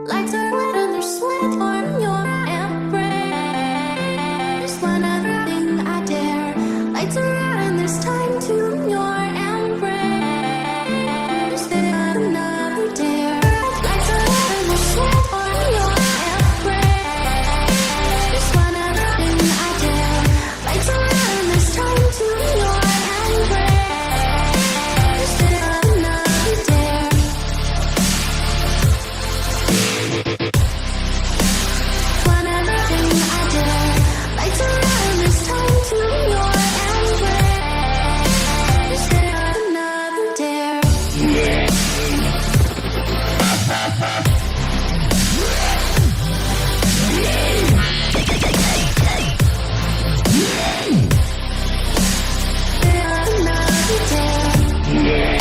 Lights are lit and there's sweat on your embrace. Just one other thing I dare. Lights are out and there's time to your embrace. There's another dare. Lights are lit and there's sweat on your embrace. Just one other thing I dare. Lights are out and there's time to your embrace. There's another dare. One other thing I dare. Lights are out and there's time to your embrace. There's another dare. Another dare.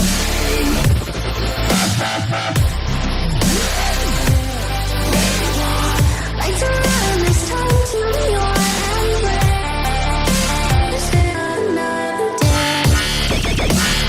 Lights are out and there's time to your embrace. Another dare.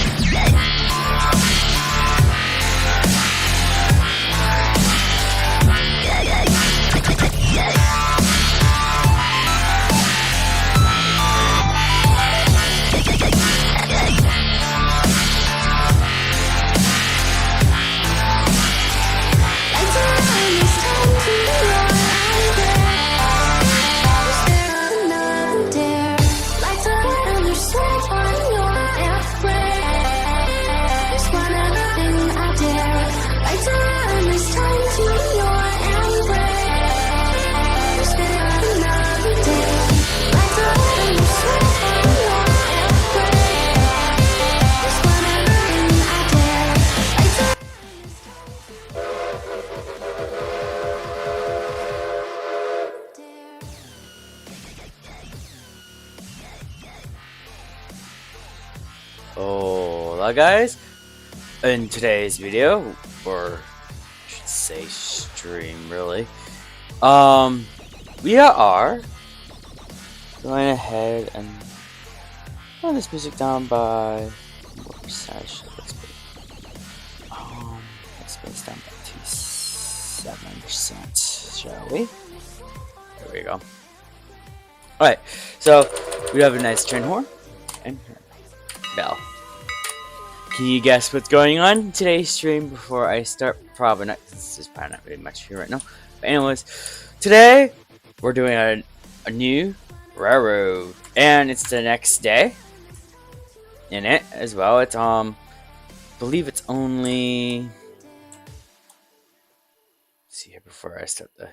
Lights are out and there's time to your embrace. Another dare. Lights are out and there's sweat on your embrace. One other thing I dare. Lights are out and there's time to your embrace. Another dare. Lights are out and there's sweat on your embrace. One other thing I dare. Lights are Hola guys, in today's video, or I should say stream really, we are going ahead and turn this music down by what percentage should this be? Let's bring this down by 7%, shall we? There we go. Alright, so we have a nice train horn and bell. Can you guess what's going on in today's stream before I start? Probably not. This is probably not really much here right now. But anyways, today we're doing a new railroad, and it's the next day in it as well. It's I believe it's only. Let's see here before I start the.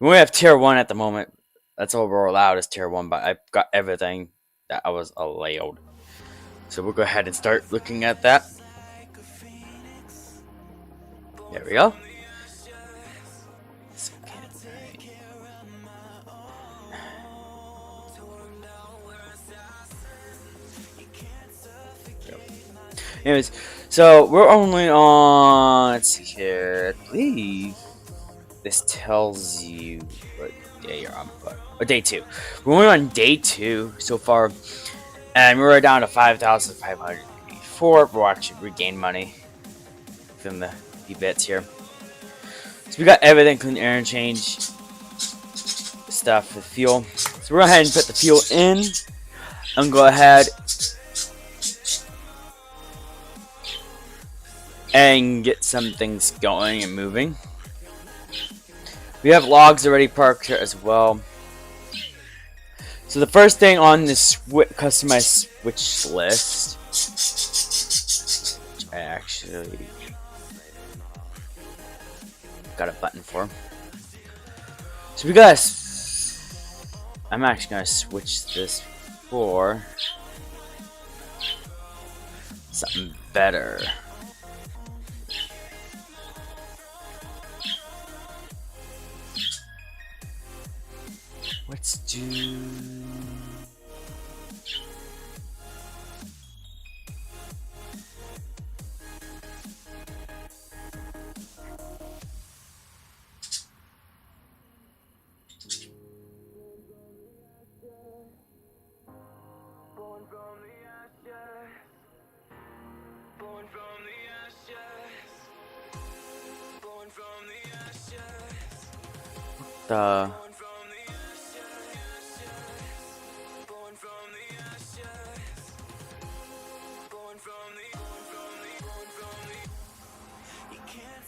We only have tier 1 at the moment. That's all we're allowed is tier 1, but I've got everything that I was allowed. So we'll go ahead and start looking at that. There we go. Anyways, so we're only on, let's see here, I believe this tells you what day you're on, or day 2. We're only on day 2 so far, and we're down to 5,584. We'll actually regain money from the bits here. So we got everything, clean air and change stuff for fuel. So we'll go ahead and put the fuel in, and go ahead and get some things going and moving. We have logs already parked here as well. So the first thing on this customized switch list, which I actually got a button for. So we got. I'm actually gonna switch this for something better. Let's do. The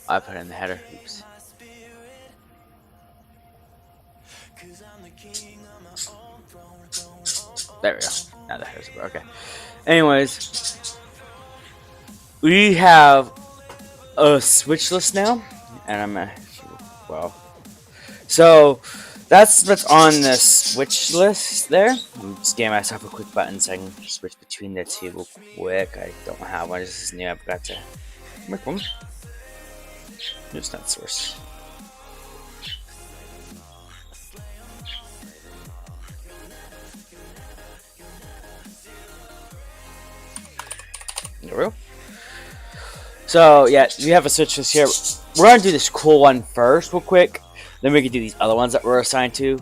I put it in the header. Oops. There we go. Now the header's over. Okay. Anyways, we have a switch list now, and well. So that's what's on the switch list there. I'm just giving myself a quick button so I can switch between the two real quick. I don't have one. This is new. I've got to make one. Just not source. There we go. So yeah, we have a switch list here. We're gonna do this cool one first, real quick. Then we can do these other ones that we're assigned to.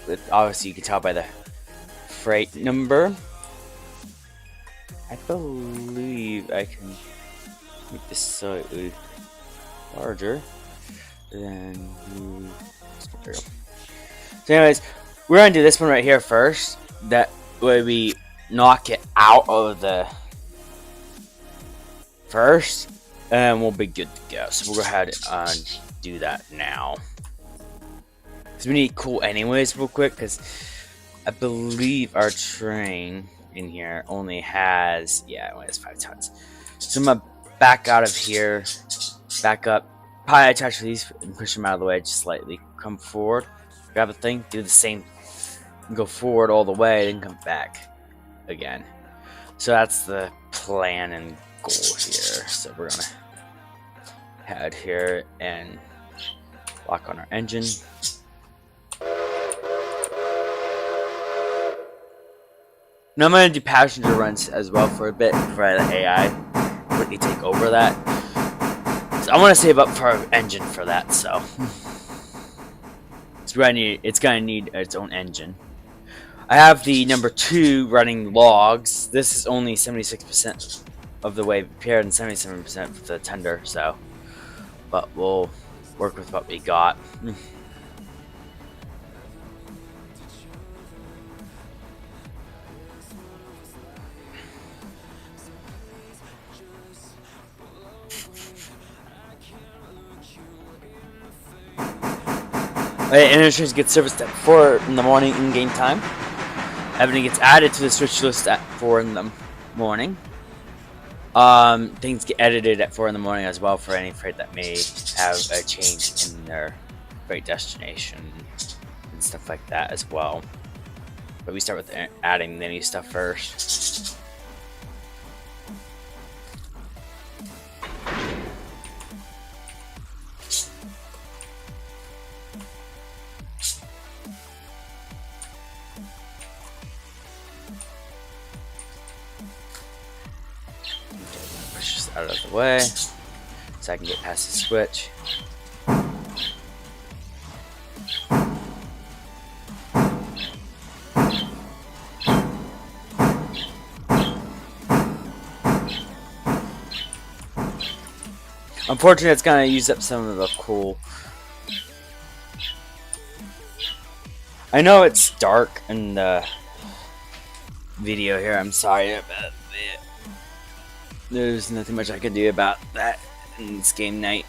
But obviously, you can tell by the freight number. I believe I can make this slightly larger. Then there we go. So anyways, we're gonna do this one right here first. That way we knock it out of the first, and we'll be good to go. So we'll go ahead and do that now. Because we need cool anyways real quick, because I believe our train in here only has, yeah, it only has 5 tons. So I'm going to back out of here, back up, probably attach these and push them out of the way just slightly. Come forward, grab the thing, do the same, go forward all the way, then come back again. So that's the plan and goal here. So we're going to head here and lock on our engine. Now I'm going to do passenger runs as well for a bit before I let AI quickly take over that. So I want to save up for our engine for that, so. It's going to need its own engine. I have the number 2 running logs. This is only 76% of the way prepared and 77% for the tender, so. But we'll work with what we got. Interchange gets serviced at 4 in the morning in game time. Everything gets added to the switch list at 4 in the morning. Things get edited at 4 in the morning as well for any freight that may have a change in their freight destination and stuff like that as well. But we start with adding the new stuff first. Out of the way so I can get past the switch. Unfortunately, it's gonna use up some of the cool. I know it's dark in the video here. I'm sorry about it. There's nothing much I can do about that in this game night.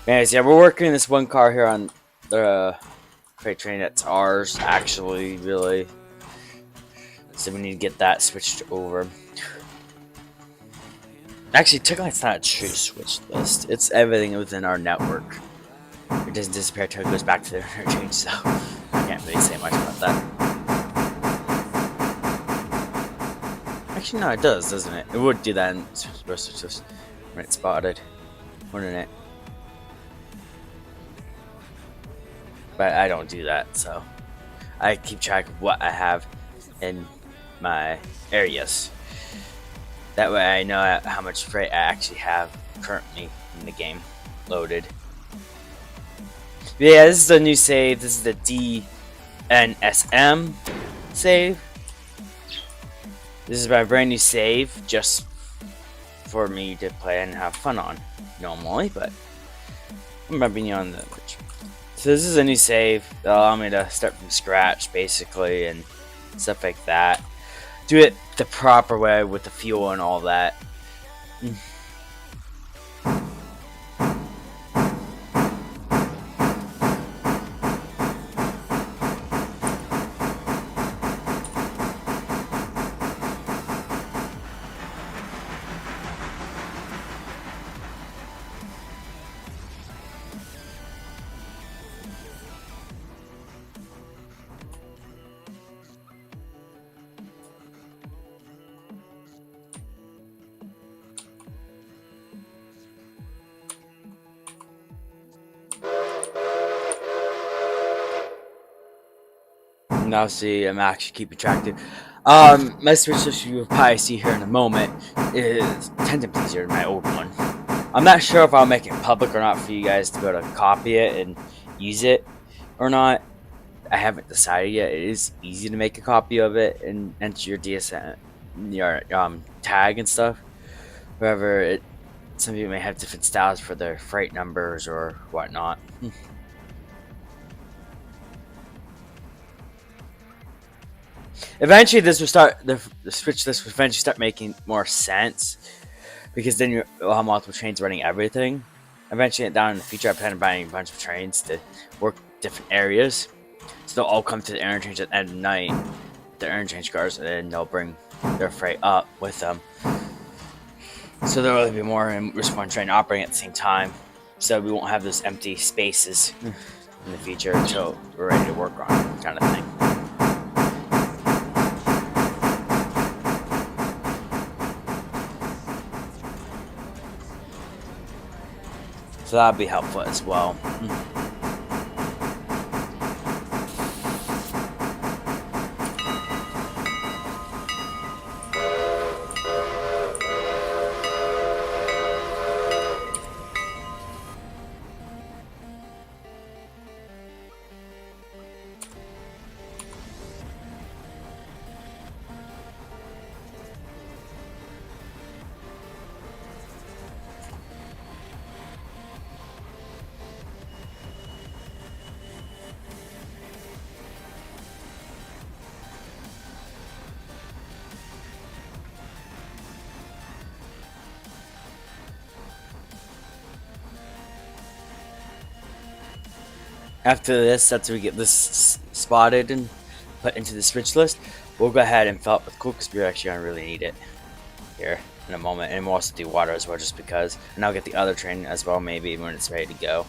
Anyways, yeah, we're working this one car here on the freight train that's ours, actually, really. So we need to get that switched over. Actually, technically it's not a true switch list. It's everything within our network. It doesn't disappear until it goes back to the interchange, so I can't really say much about that. Actually, no, it does, doesn't it? It would do that in when it's spotted, wouldn't it? But I don't do that, so I keep track of what I have in my areas. That way I know how much freight I actually have currently in the game loaded. But yeah, this is a new save. This is the DNSM save. This is my brand new save, just for me to play and have fun on normally, but I'm rubbing you on the. So this is a new save. It'll allow me to start from scratch, basically, and stuff like that. Do it the proper way with the fuel and all that. Now see, I'm actually keeping track of. My Switch list you'll probably see here in a moment is 10 times easier than my old one. I'm not sure if I'll make it public or not for you guys to be able to copy it and use it or not. I haven't decided yet. It is easy to make a copy of it and enter your DSM, your tag and stuff. However, some people may have different styles for their freight numbers or whatnot. Eventually, this will start. The Switch list will eventually start making more sense because then you'll have multiple trains running everything. Eventually, down in the future, I plan on buying a bunch of trains to work different areas. So they'll all come to the interchange at the end of the night, the interchange cars, and then they'll bring their freight up with them. So there'll really be more in just one train operating at the same time. So we won't have those empty spaces in the future until we're ready to work on it, kind of thing. So that'll be helpful as well. After this, after we get this spotted and put into the Switch list, we'll go ahead and fill up with coal because we're actually gonna really need it here in a moment. And we'll also do water as well, just because. And I'll get the other train as well, maybe when it's ready to go.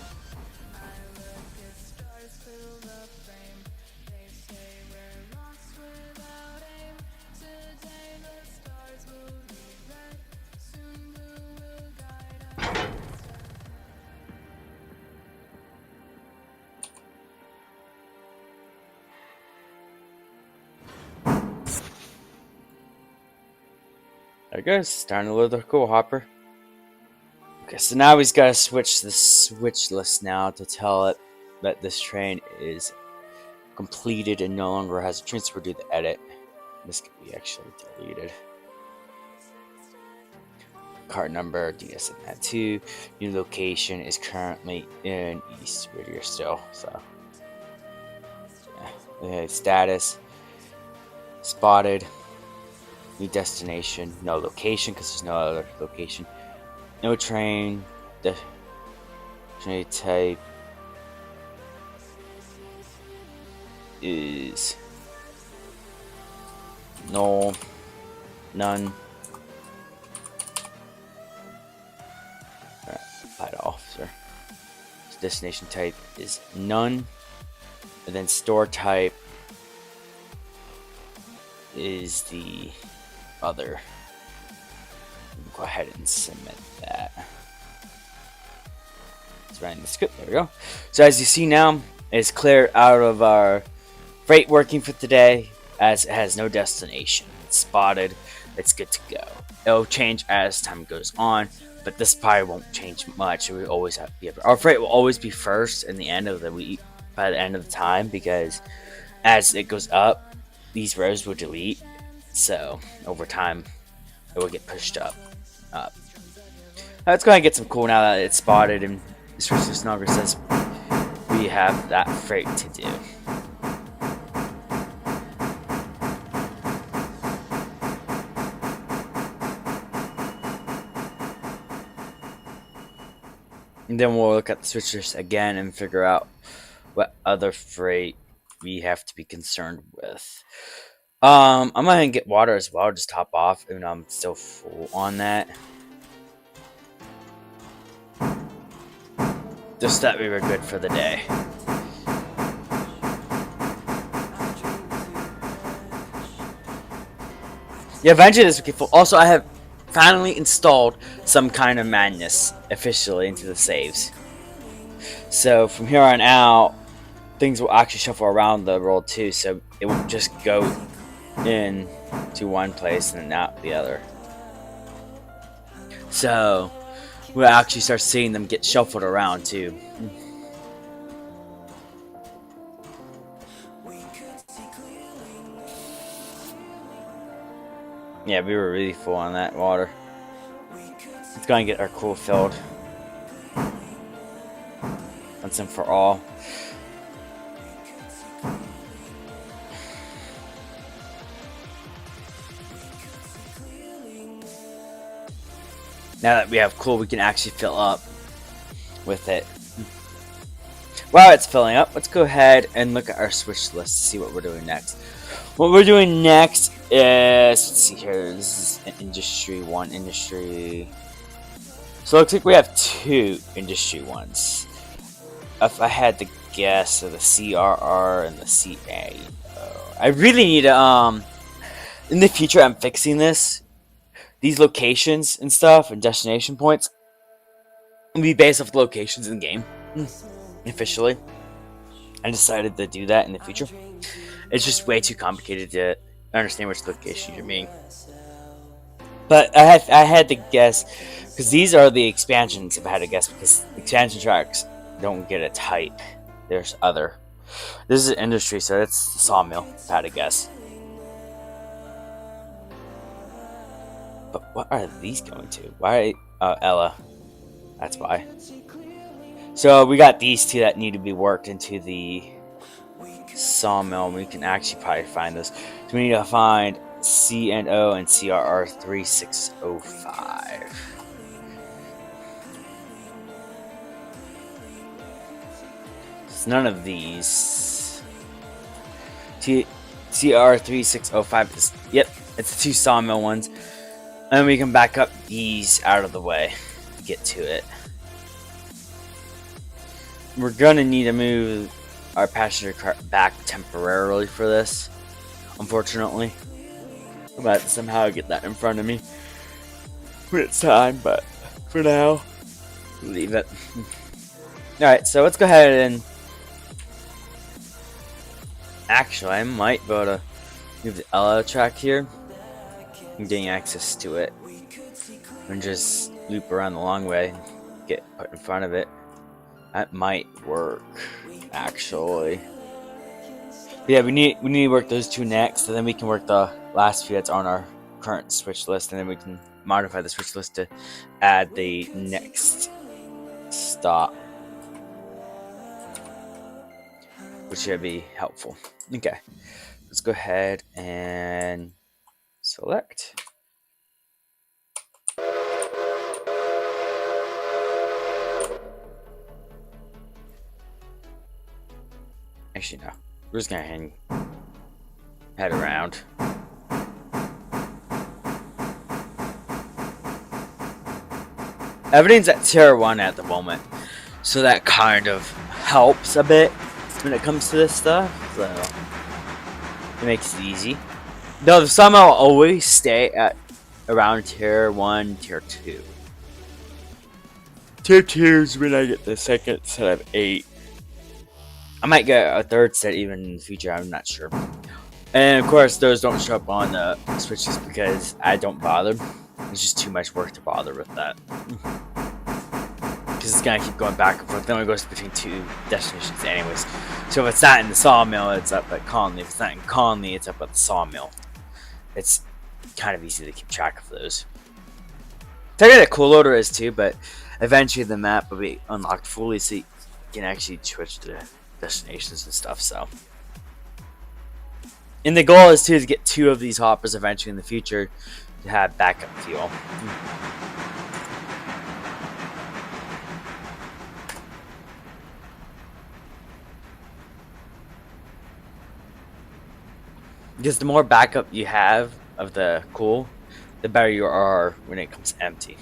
There it goes, starting to load the coal hopper. Okay, so now we've got to switch the Switch list now to tell it that this train is completed and no longer has a train, so we'll do the edit. This can be actually deleted. Card number, DSM at 2. New location is currently in East Whittier still, so. Yeah. Okay, status. Spotted. New destination, no location because there's no other location. No train. The train type is no, none. Alright, pilot officer. So destination type is none, and then store type is the other. Go ahead and submit that. It's running the script. There we go. So as you see now, it's clear out of our freight working for today, as it has no destination. It's spotted. It's good to go. It'll change as time goes on, but this probably won't change much. We always have to be. Our freight will always be first in the end of the week, by the end of the time, because as it goes up, these rows will delete. So over time, it will get pushed up. Let's go ahead and get some coal now that it's spotted and this resource number says we have that freight to do. And then we'll look at the switchers again and figure out what other freight we have to be concerned with. I'm gonna get water as well, just top off, even though I'm still full on that. Just that we were good for the day. Yeah, eventually this will get full. Also, I have finally installed some kind of madness officially into the saves. So from here on out, things will actually shuffle around the world too, so it won't just go in to one place and then out the other. So we'll actually start seeing them get shuffled around too. Yeah, we were really full on that water. Let's go and get our coal filled once and for all. Now that we have coal, we can actually fill up with it. While it's filling up, let's go ahead and look at our switch list to see what we're doing next. What we're doing next is, let's see here, this is industry 1, industry. So it looks like we have 2 industry ones. If I had to guess, so the CRR and the CA. I really need to, in the future I'm fixing this. These locations and stuff and destination points will be based off the locations in the game. Officially. I decided to do that in the future. It's just way too complicated to understand which location you're being. But I had to guess, because these are the expansions, if I had to guess, because expansion tracks don't get a type. There's other. This is industry, so it's the sawmill, if I had to guess. But what are these going to? Why? Ella. That's why. So we got these 2 that need to be worked into the sawmill. We can actually probably find those. So we need to find C&O and CRR 3605. It's none of these. CR 3605 is, yep, it's the 2 sawmill ones. And we can back up these out of the way to get to it. We're gonna need to move our passenger car back temporarily for this, unfortunately. But somehow get that in front of me when it's time, but for now, leave it. Alright, so let's go ahead and actually, I might be able to move the Ella track here. I'm getting access to it and just loop around the long way and get put in front of it. That might work, actually. But yeah, we need to work those 2 next, and then we can work the last few that's on our current switch list, and then we can modify the switch list to add the next stop, which should be helpful. Okay, let's go ahead and select. Actually, no. We're just gonna head around. Everything's at tier 1 at the moment, so that kind of helps a bit when it comes to this stuff. So it makes it easy. Though some will always stay at around tier 1, tier 2. Tier 2 is when I get the second set of 8. I might get a 3rd set even in the future, I'm not sure. And of course, those don't show up on the switches because I don't bother. It's just too much work to bother with that. Because it's gonna keep going back and forth. Then it goes between 2 destinations anyways. So if it's not in the sawmill, it's up at Conley. If it's not in Conley, it's up at the sawmill. It's kind of easy to keep track of those. Technically, the cool loader is too, but eventually the map will be unlocked fully, so you can actually switch to destinations and stuff. So, and the goal is too to get 2 of these hoppers eventually in the future to have backup fuel. Because the more backup you have of the cool, the better you are when it comes empty.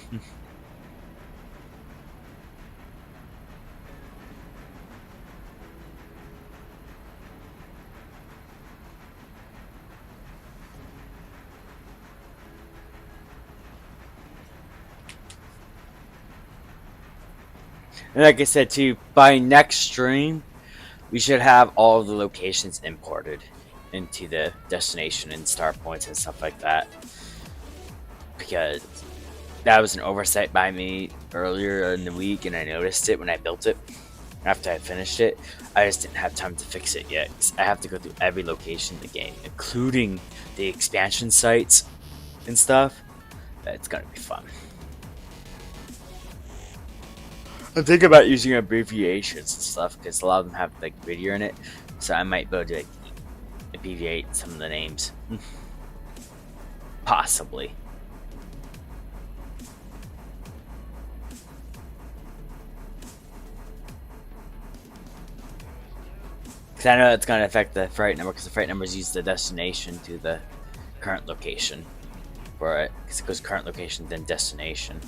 And like I said too, by next stream, we should have all of the locations imported into the destination and start points and stuff like that. Because that was an oversight by me earlier in the week, and I noticed it when I built it. After I finished it, I just didn't have time to fix it yet. 'Cause I have to go through every location in the game, including the expansion sites and stuff. It's gonna be fun. I'm thinking about using abbreviations and stuff because a lot of them have like video in it, so I might be able to like, abbreviate some of the names, possibly. Because I know it's going to affect the freight number, because the freight numbers use the destination to the current location for it, because it goes current location then destination,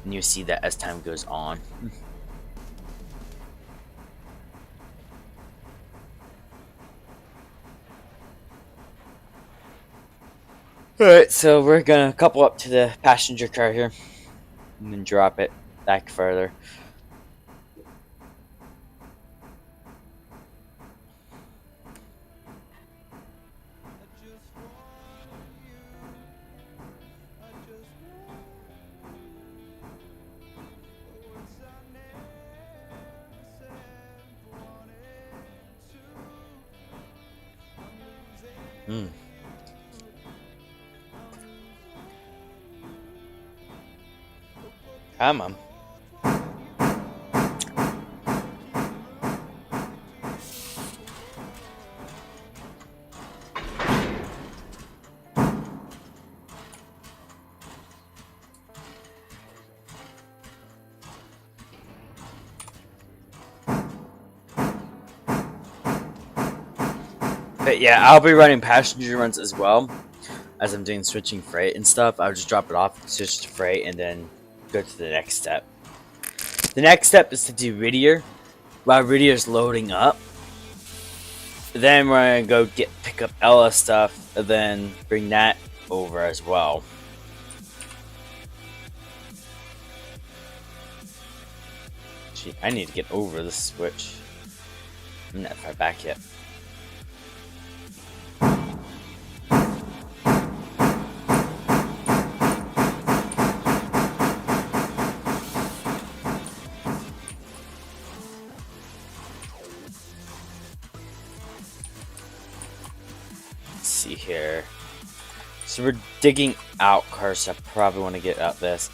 and you see that as time goes on. Alright, so we're gonna couple up to the passenger car here and then drop it back further. Come on. But yeah, I'll be running passenger runs as well as I'm doing switching freight and stuff. I'll just drop it off, switch to freight, and then go to the next step. The next step is to do Whittier. While Whittier's loading up, then we're gonna go pick up Ella stuff, and then bring that over as well. Gee, I need to get over this switch. I'm not far back yet. See here. So we're digging out cars. I probably want to get out this.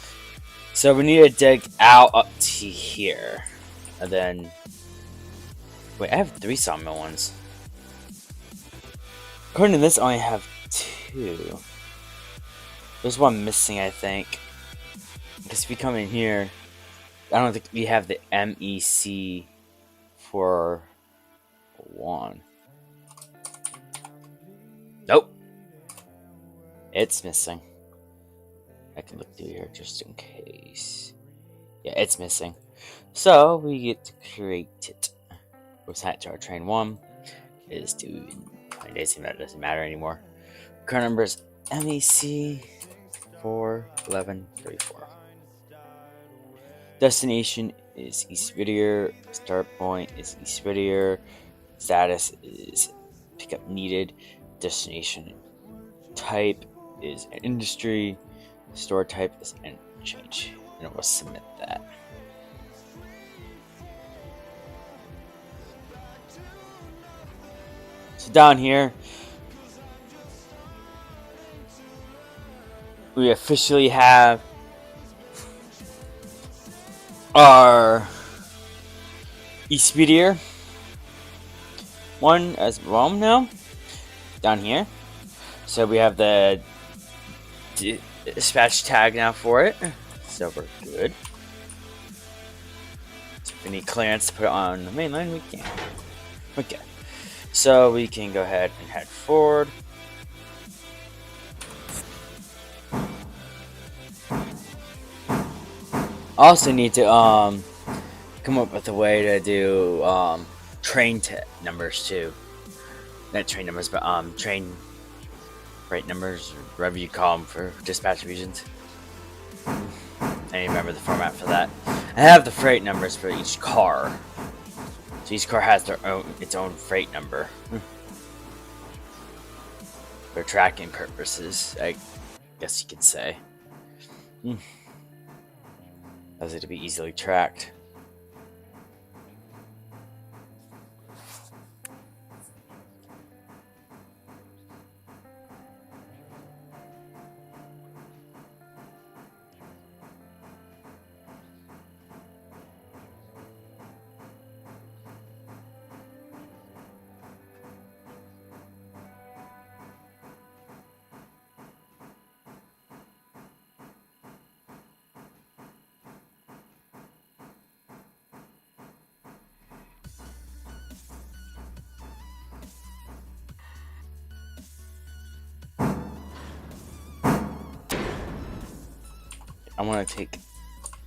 So we need to dig out up to here. And then... Wait, I have 3 sawmill ones. According to this, I only have 2. There's one missing, I think. Because if we come in here, I don't think we have the MEC for 1. Nope. It's missing. I can look through here just in case. Yeah, it's missing. So we get to create it. What's that to our train 1 is due in 20 days. That doesn't matter anymore. Current number is MEC 41134. Destination is East Whittier. Start point is East Whittier. Status is pickup needed. Destination type is an industry. Store type is interchange. And we'll submit that. So down here, we officially have our e-speedier one as well now down here. So we have the dispatch tag now for it. So we're good. So if we need clearance to put it on the main line, we can. Okay. So we can go ahead and head forward. Also need to come up with a way to do train numbers too. Not train numbers, but train rate numbers, or whatever you call them for dispatch regions. I remember the format for that. I have the freight numbers for each car. So each car has its own freight number. For tracking purposes, I guess you could say. Allows it to be easily tracked. I want to take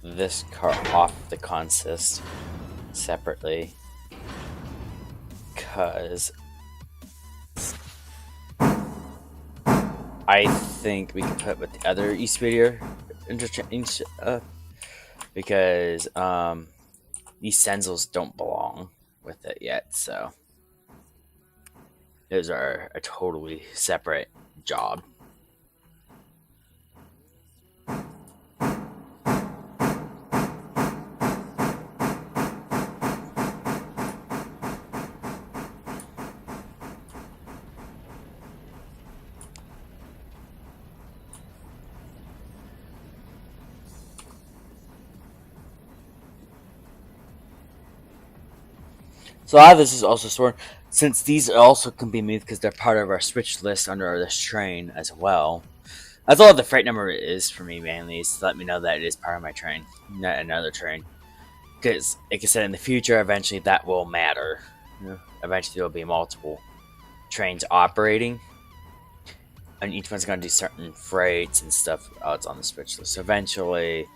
this car off the consist separately because I think we can put it with the other e-speedier interchange because these Senzels don't belong with it yet, so those are a totally separate job. So a lot of this is also stored, since these also can be moved because they're part of our switch list under this train as well. That's all the freight number is for me mainly, is to let me know that it is part of my train, not another train. Because, like I said, in the future, eventually that will matter. Eventually there will be multiple trains operating, and each one's going to do certain freights and stuff. Oh, it's on the switch list. So eventually,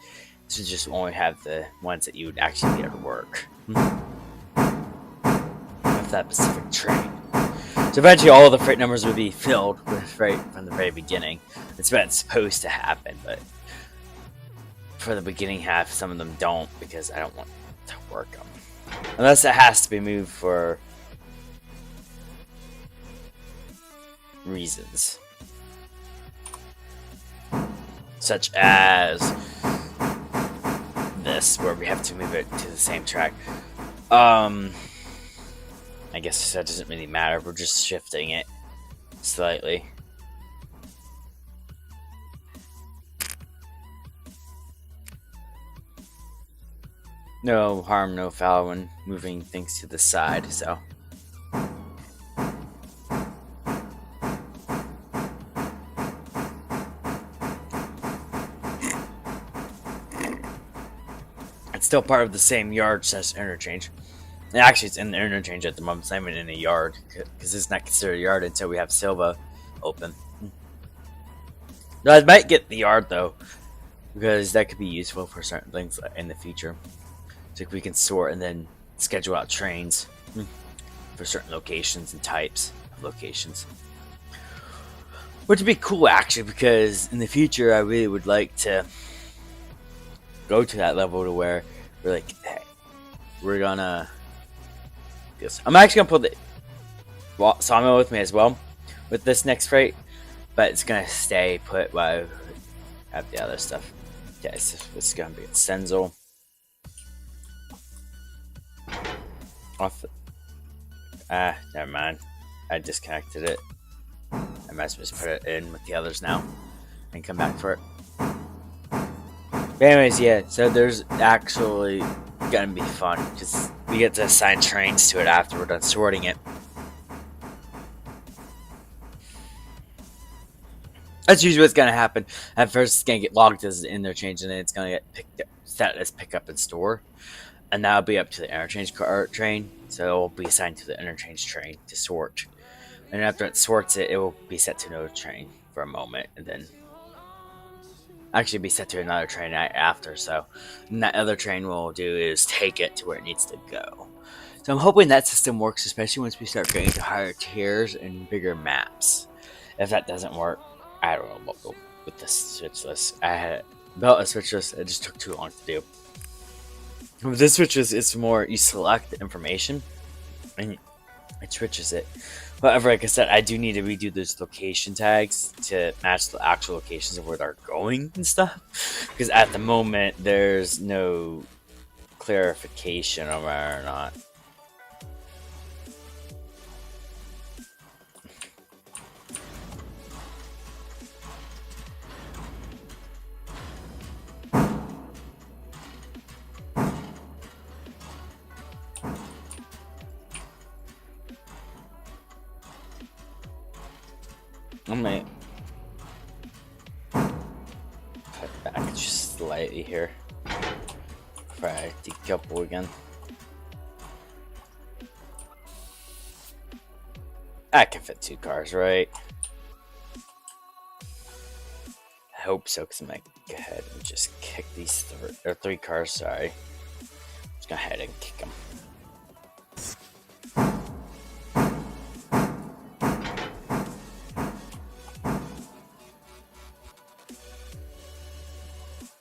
this would just only have the ones that you would actually be able to work. That specific train. So eventually all the freight numbers would be filled with freight from the very beginning. It's what it's supposed to happen, but for the beginning half, some of them don't because I don't want to work them. Unless it has to be moved for reasons. Such as this, where we have to move it to the same track. I guess that doesn't really matter. We're just shifting it slightly. No harm, no foul when moving things to the side, so. It's still part of the same yard slash interchange. Actually, it's in the interchange at the moment. It's not even in a yard because it's not considered a yard until we have Silva open. No, I might get the yard though, because that could be useful for certain things in the future. So we can sort and then schedule out trains for certain locations and types of locations. Which would be cool actually, because in the future I really would like to go to that level to where we're like, hey, we're gonna. I'm actually gonna put the sawmill with me as well with this next freight, but it's gonna stay put while I have the other stuff. Okay, so this is gonna be a Senzel. Off. Never mind. I disconnected it. I might as well just put it in with the others now and come back for it. But anyways, yeah, so there's actually gonna be fun because we get to assign trains to it after we're done sorting it. That's usually what's gonna happen. At first, it's gonna get logged as an interchange, and then it's gonna get picked up, set as pick up and store, and that'll be up to the interchange car train. So it will be assigned to the interchange train to sort, and after it sorts it, it will be set to another train for a moment, and then actually be set to another train after. So, and that other train will do is take it to where it needs to go. So I'm hoping that system works, especially once we start getting to higher tiers and bigger maps. If that doesn't work, I don't know what with this switch list. I had built a switch list, it just took too long to do. With this switch list, it's more you select the information and it switches it. However, like I said, I do need to redo those location tags to match the actual locations of where they're going and stuff. Because at the moment, there's no clarification on whether or not. I might cut back just slightly here before I decouple again. I can fit 2 cars, right? I hope so, because I'm gonna go ahead and just kick these 3 cars. Sorry, just go ahead and kick them.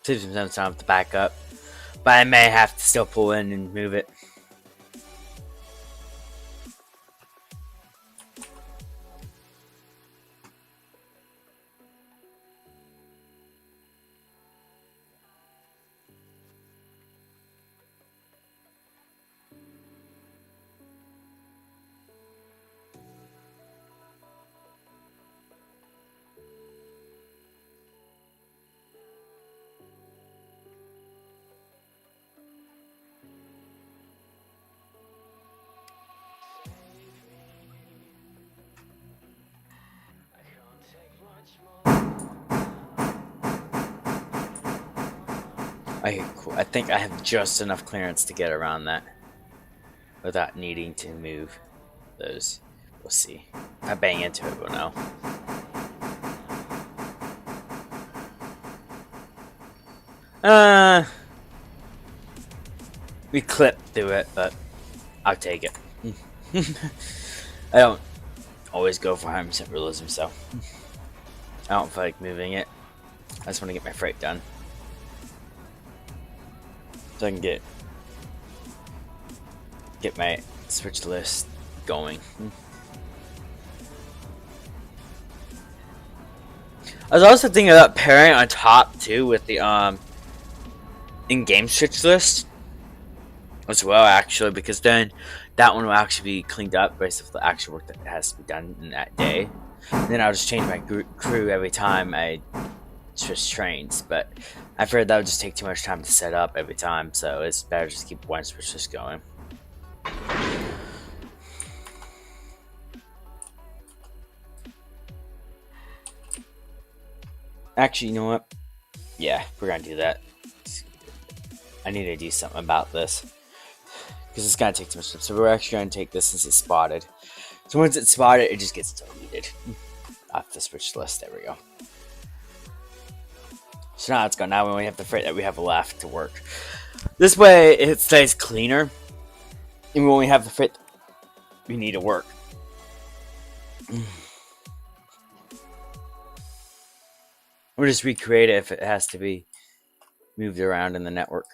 Saves me some time to back up, but I may have to still pull in and move it. Okay, cool. I think I have just enough clearance to get around that without needing to move those. We'll see. If I bang into it, we'll know. We clipped through it, but I'll take it. I don't always go for 100% realism, so I don't feel like moving it. I just want to get my freight done. So I can get my switch list going. I was also thinking about pairing on top too with the in-game switch list as well, actually, because then that one will actually be cleaned up based off the actual work that has to be done in that day. And then I'll just change my crew every time I switch trains, but I figured that would just take too much time to set up every time, so it's better just keep one switch list going. Actually, you know what? Yeah, we're gonna do that. I need to do something about this because it's gonna take too much time. So we're actually gonna take this since it's spotted. So once it's spotted, it just gets deleted off the switch list. There we go. So now it's gone. Now we only have the freight that we have left to work. This way, it stays cleaner, and we only have the freight we need to work. We'll just recreate it if it has to be moved around in the network.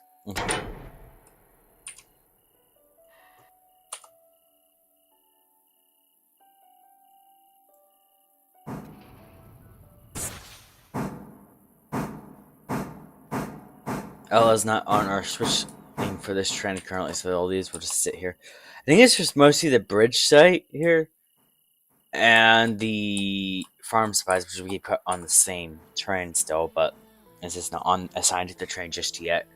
Ella's not on our switch thing for this trend currently, so all these will just sit here. I think it's just mostly the bridge site here and the farm supplies, which we put on the same train still, but It's just not on assigned to the train just yet.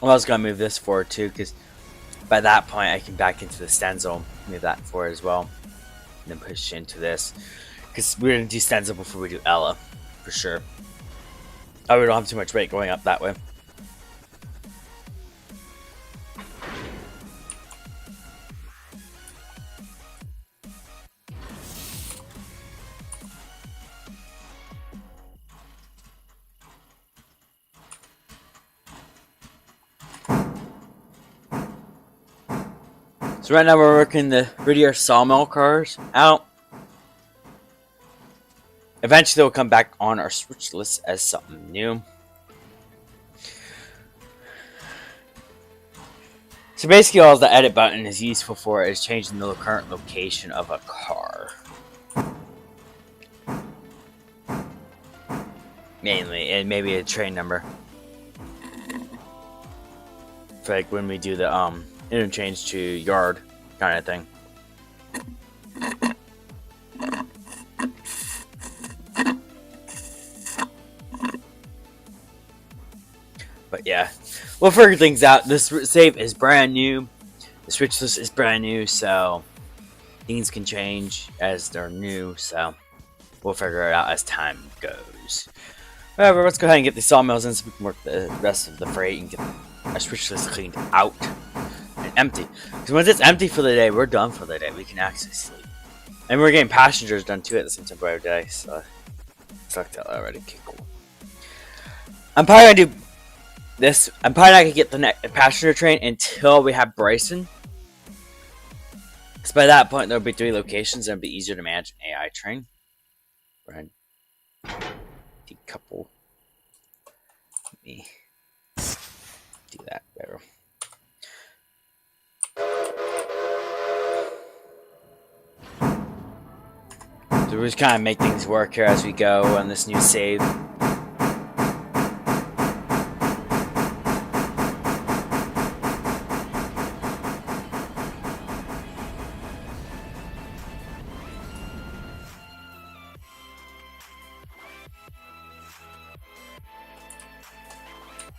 Well, I was gonna move this forward too, because by that point I can back into the stenzo, move that forward as well, and then push into this, because we're gonna do stenzo before we do Ella, for sure. Oh, we don't have too much weight going up that way. So right now we're working the Riddier sawmill cars out. Eventually they'll come back on our switch list as something new. So basically all the edit button is useful for is changing the current location of a car. Mainly, and maybe a train number. For like when we do the interchange to yard kind of thing. But yeah, we'll figure things out. This save is brand new. The switch list is brand new, so things can change as they're new. So we'll figure it out as time goes. However, let's go ahead and get the sawmills in so we can work the rest of the freight and get our switch list cleaned out and empty. Because once it's empty for the day, we're done for the day. We can actually sleep. And we're getting passengers done too at the same time every day. So it's like that already. Okay, cool. I'm probably gonna do this. I'm probably not gonna get the next passenger train until we have Bryson. Because by that point there'll be 3 locations and it'll be easier to manage an AI train. Right. Decouple. Let me do that better. So we're just kind of make things work here as we go on this new save.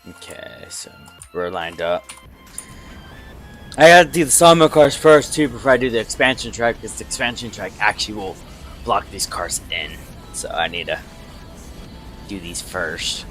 Okay, so we're lined up. I gotta do the sawmill cars first too before I do the expansion track, because the expansion track actually will block these cars in. So I need to do these first.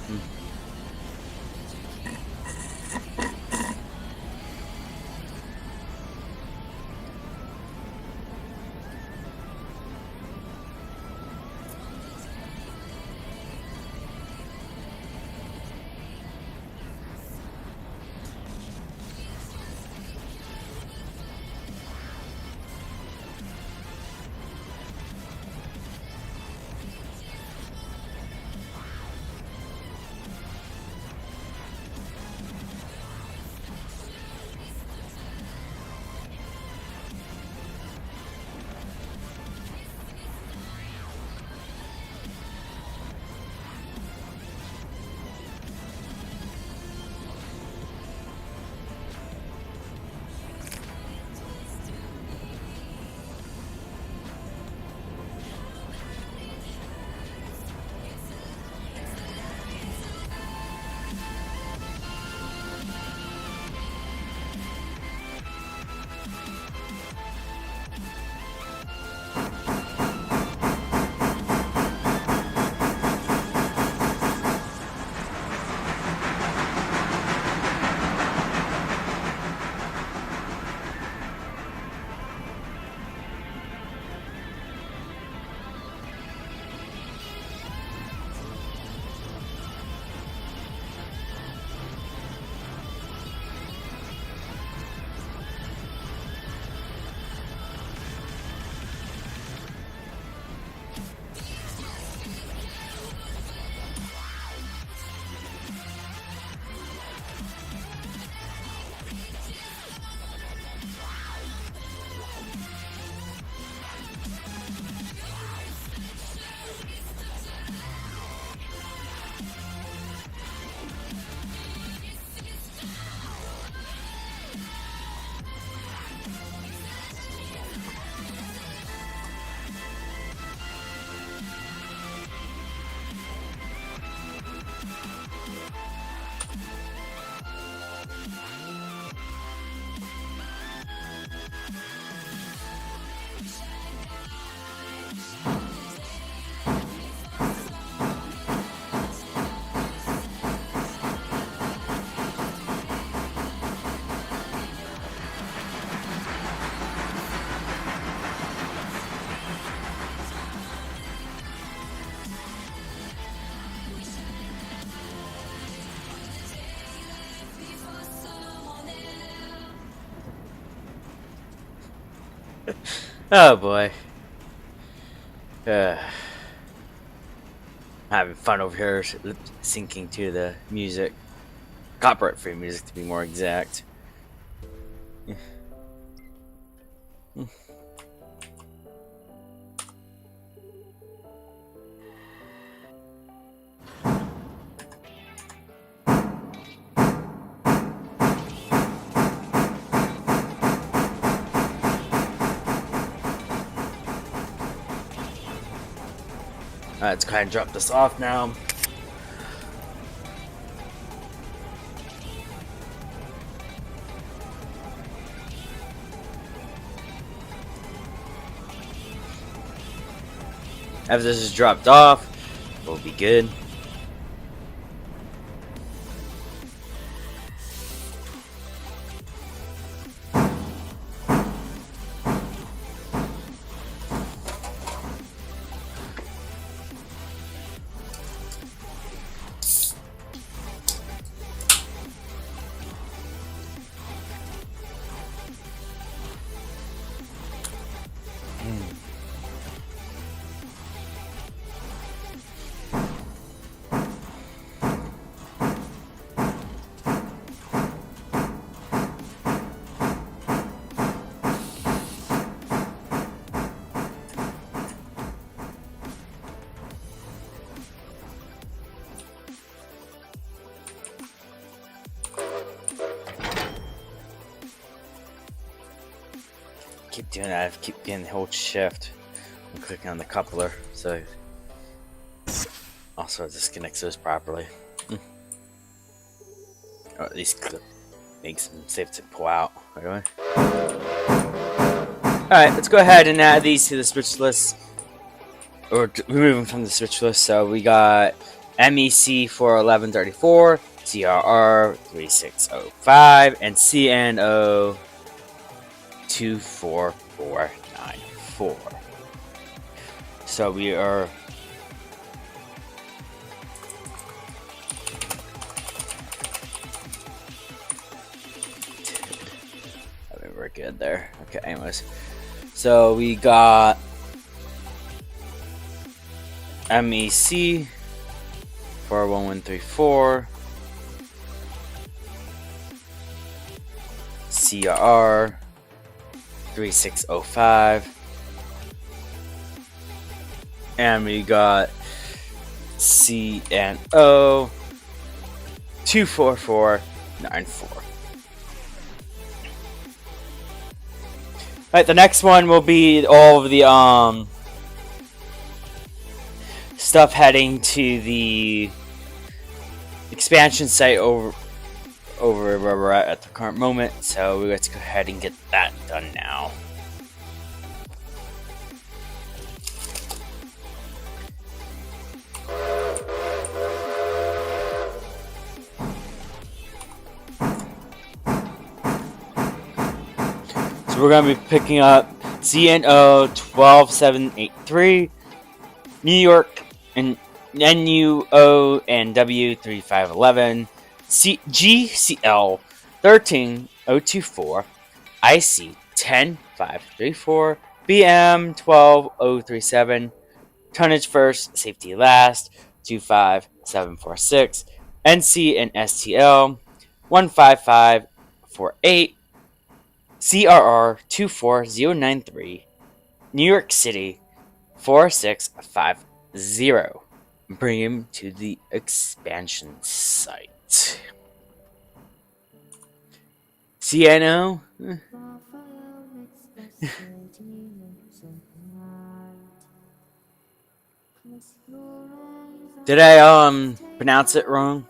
Oh boy. Uh, having fun over here lip syncing to the music. Copyright free music to be more exact. Alright, let's go ahead and drop this off now. After this is dropped off, we'll be good. Keep doing that. I keep getting the whole shift. I'm clicking on the coupler, so also disconnects those properly. Or at least makes them safe to pull out. Anyway. Alright, let's go ahead and add these to the switch list. Or remove them from the switch list. So we got MEC for 1134, CRR 3605, and CNO 24494. So we are I mean, we're good there. Okay, anyways. So we got MEC 41134, CRR 3605, and we got CNO 24494. Alright, the next one will be all of the stuff heading to the expansion site over where we're at the current moment, so let's go ahead and get that done now. So we're going to be picking up CNO 12783, New York, and NUO and W3511, GCL 13024, IC 10534, BM 12037, tonnage first, safety last, 25746, NC and STL 15548, CRR 24093, New York City 4650. Bring him to the expansion site. CNO? Did I pronounce it wrong?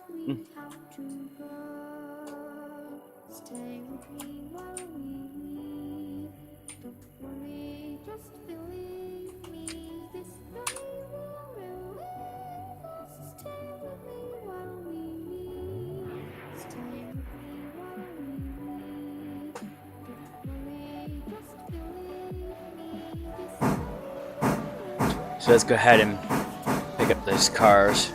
So let's go ahead and pick up those cars.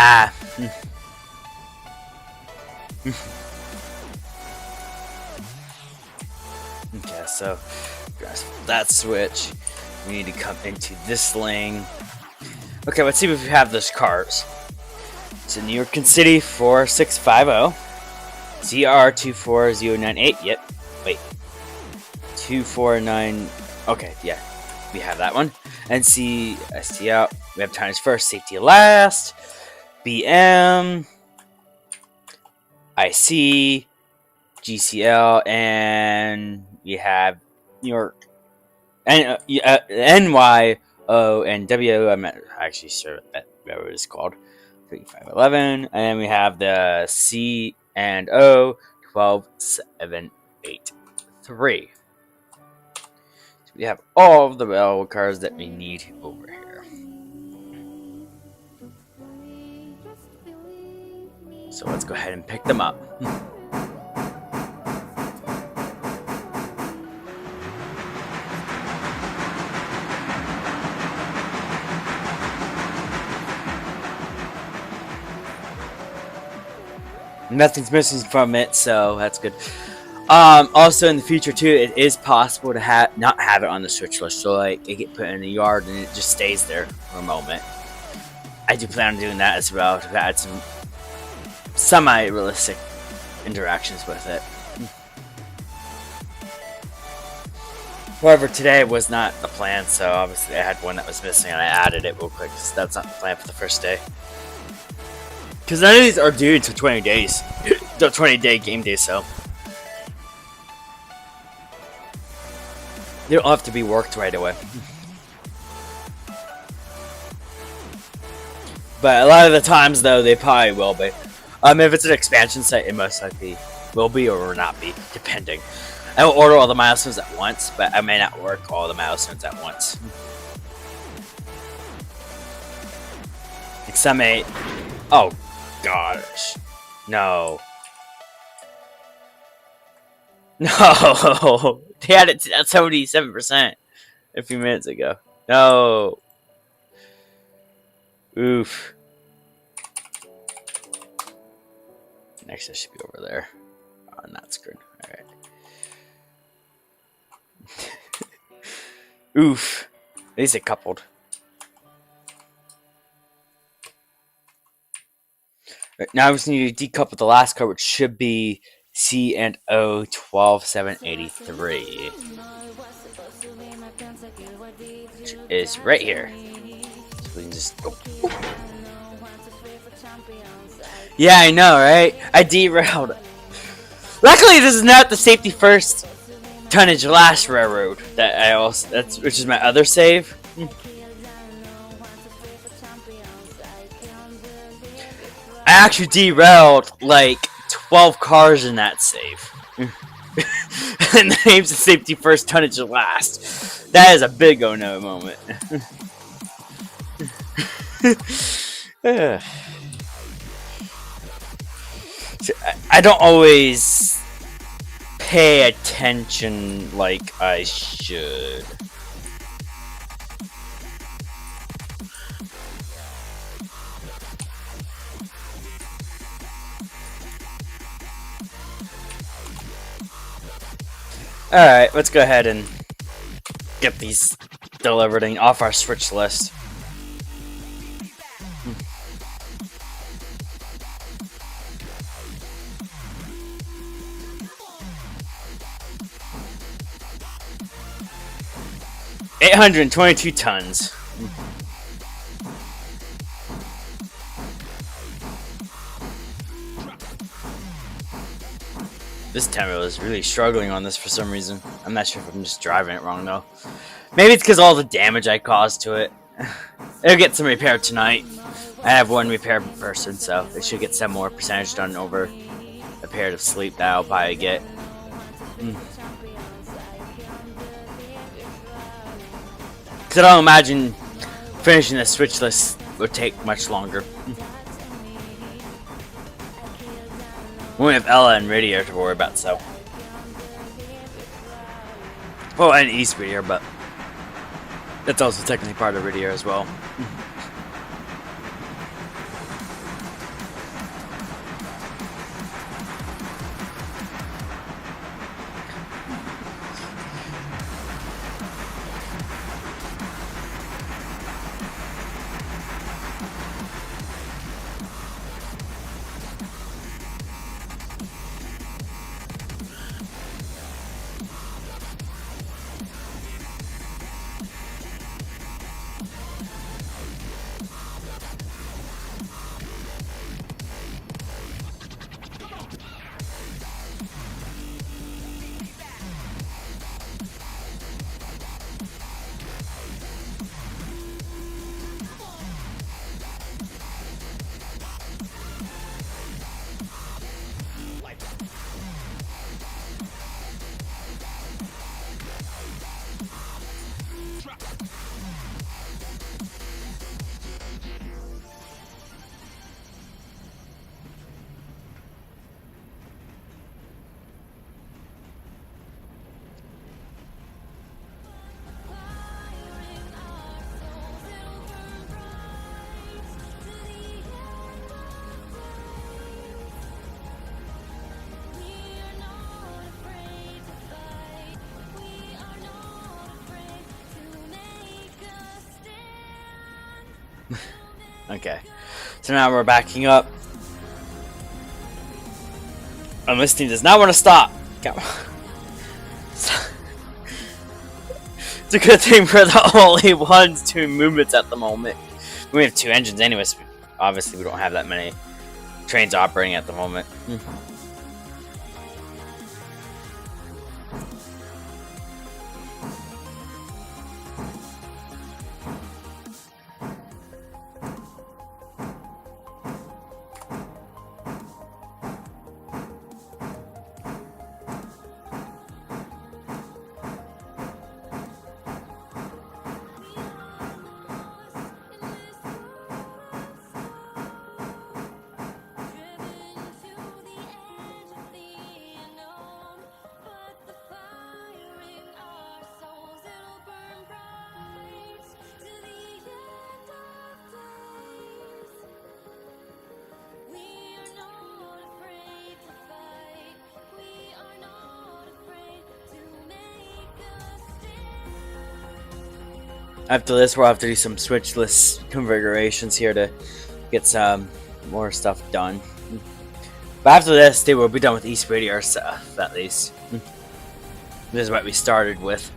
Ah. Okay, so that switch. We need to come into this lane. Okay, let's see if we have those cars. So New York City 4650. CR24098. Yep. Wait. 249. Okay, yeah. We have that one. NC ST out. We have tires first, safety last. BM. IC. GCL. And we have New York. NYO and WO. I'm not actually sure what that is called. 3511. And then we have the C and O 12783. So we have all of the railroad cars that we need over here. So let's go ahead and pick them up. Nothing's missing from it, so that's good. Also in the future too, it is possible to not have it on the switch list, so like it get put in the yard and it just stays there for a moment. I do plan on doing that as well to add some semi-realistic interactions with it. However, today was not the plan, so obviously I had one that was missing and I added it real quick, because that's not the plan for the first day. Because none of these are due until 20 days. The 20-day game day, so. They don't have to be worked right away. But a lot of the times, though, they probably will be. If it's an expansion site, it most likely will be or will not be, depending. I will order all the milestones at once, but I may not work all the milestones at once. Like some may... Oh, gosh. No. No. They had it at 77% a few minutes ago. No. Oof. Next, I should be over there. On that screen. Alright. Oof. At least it coupled. Right, now I just need to decouple the last card, which should be C and O 12783. Which is right here. So we can just go. Yeah, I know, right? I derailed. Luckily, this is not the safety first, tonnage last railroad that I also which is my other save. I actually derailed like 12 cars in that save. And the name's the safety first, tonnage last. That is a big oh no moment. So, I don't always pay attention like I should. Alright, let's go ahead and get these delivered and off our switch list. $822 tons. This Tempo is really struggling on this for some reason. I'm not sure if I'm just driving it wrong though. Maybe it's because all the damage I caused to it. It'll get some repair tonight. I have one repair person, so they should get some more percentage done over a period of sleep that I'll probably get. Because I don't imagine finishing the switch list would take much longer. We only have Ella and Radio to worry about, so. Well, and East Radio, but that's also technically part of Radio as well. Okay. So now we're backing up. And this team does not want to stop. Come on. It's a good thing we're the only ones doing movements at the moment. We have 2 engines anyways. Obviously, we don't have that many trains operating at the moment. After this, we'll have to do some switchless configurations here to get some more stuff done. But after this, they will be done with East Radio stuff, at least. This is what we started with.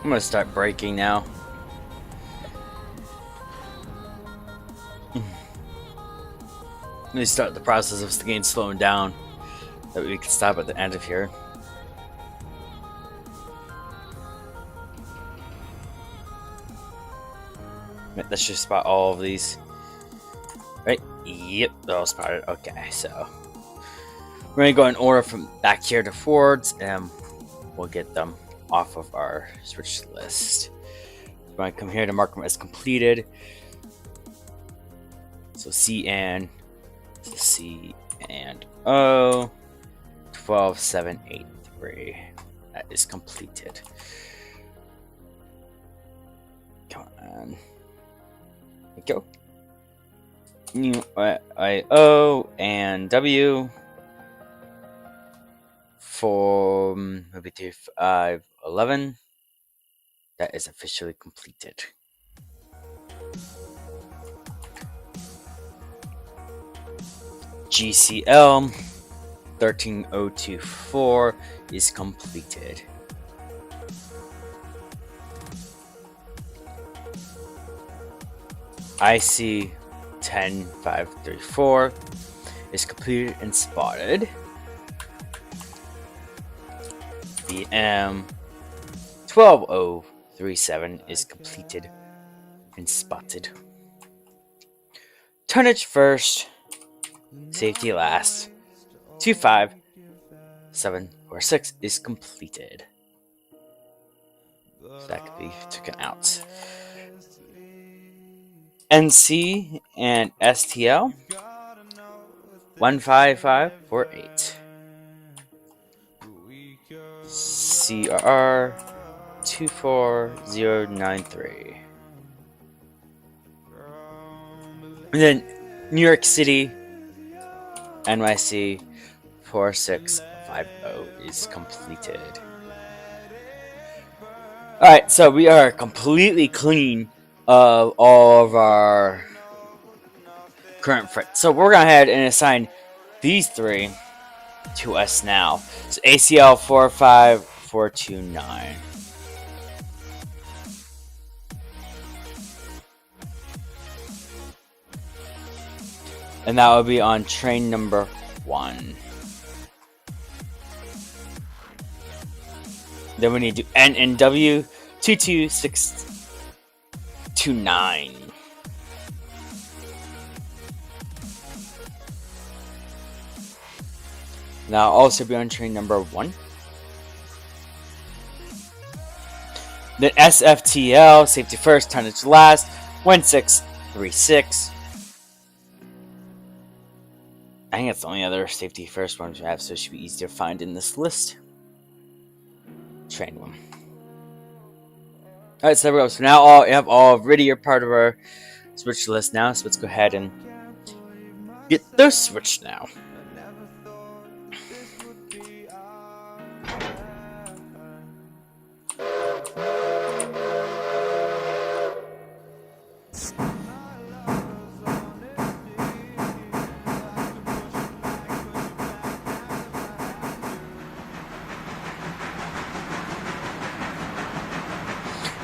I'm gonna start braking now. Let me start the process of the game slowing down. That we can stop at the end of here. Let's just spot all of these. Right? Yep, they're all spotted. Okay, so we're gonna go in order from back here to forwards, and we'll get them off of our switch list. I'm going to come here to mark them as completed. So C and O 12783. That is completed. Come on. There we go. New I-O and W for maybe 511. That is officially completed. GCL 13024 is completed. IC 10534 is completed and spotted. BM 12037 is completed and spotted. Tonnage first, safety last. 25746 is completed. So that could be taken out. NC and STL 15548. CRR 24093. And then New York City NYC 4650 is completed. Alright, so we are completely clean of all of our current freight. So we're going to head and assign these 3 to us now. So ACL 45429. And that will be on train number 1. Then we need to NNW 22629. Now also be on train number 1. Then SFTL, safety first, tonnage last, 1636. I think that's the only other safety first one we have, so it should be easy to find in this list. Train one. Alright, so there we go. So now we have already are part of our switch list now, so let's go ahead and get those switched now.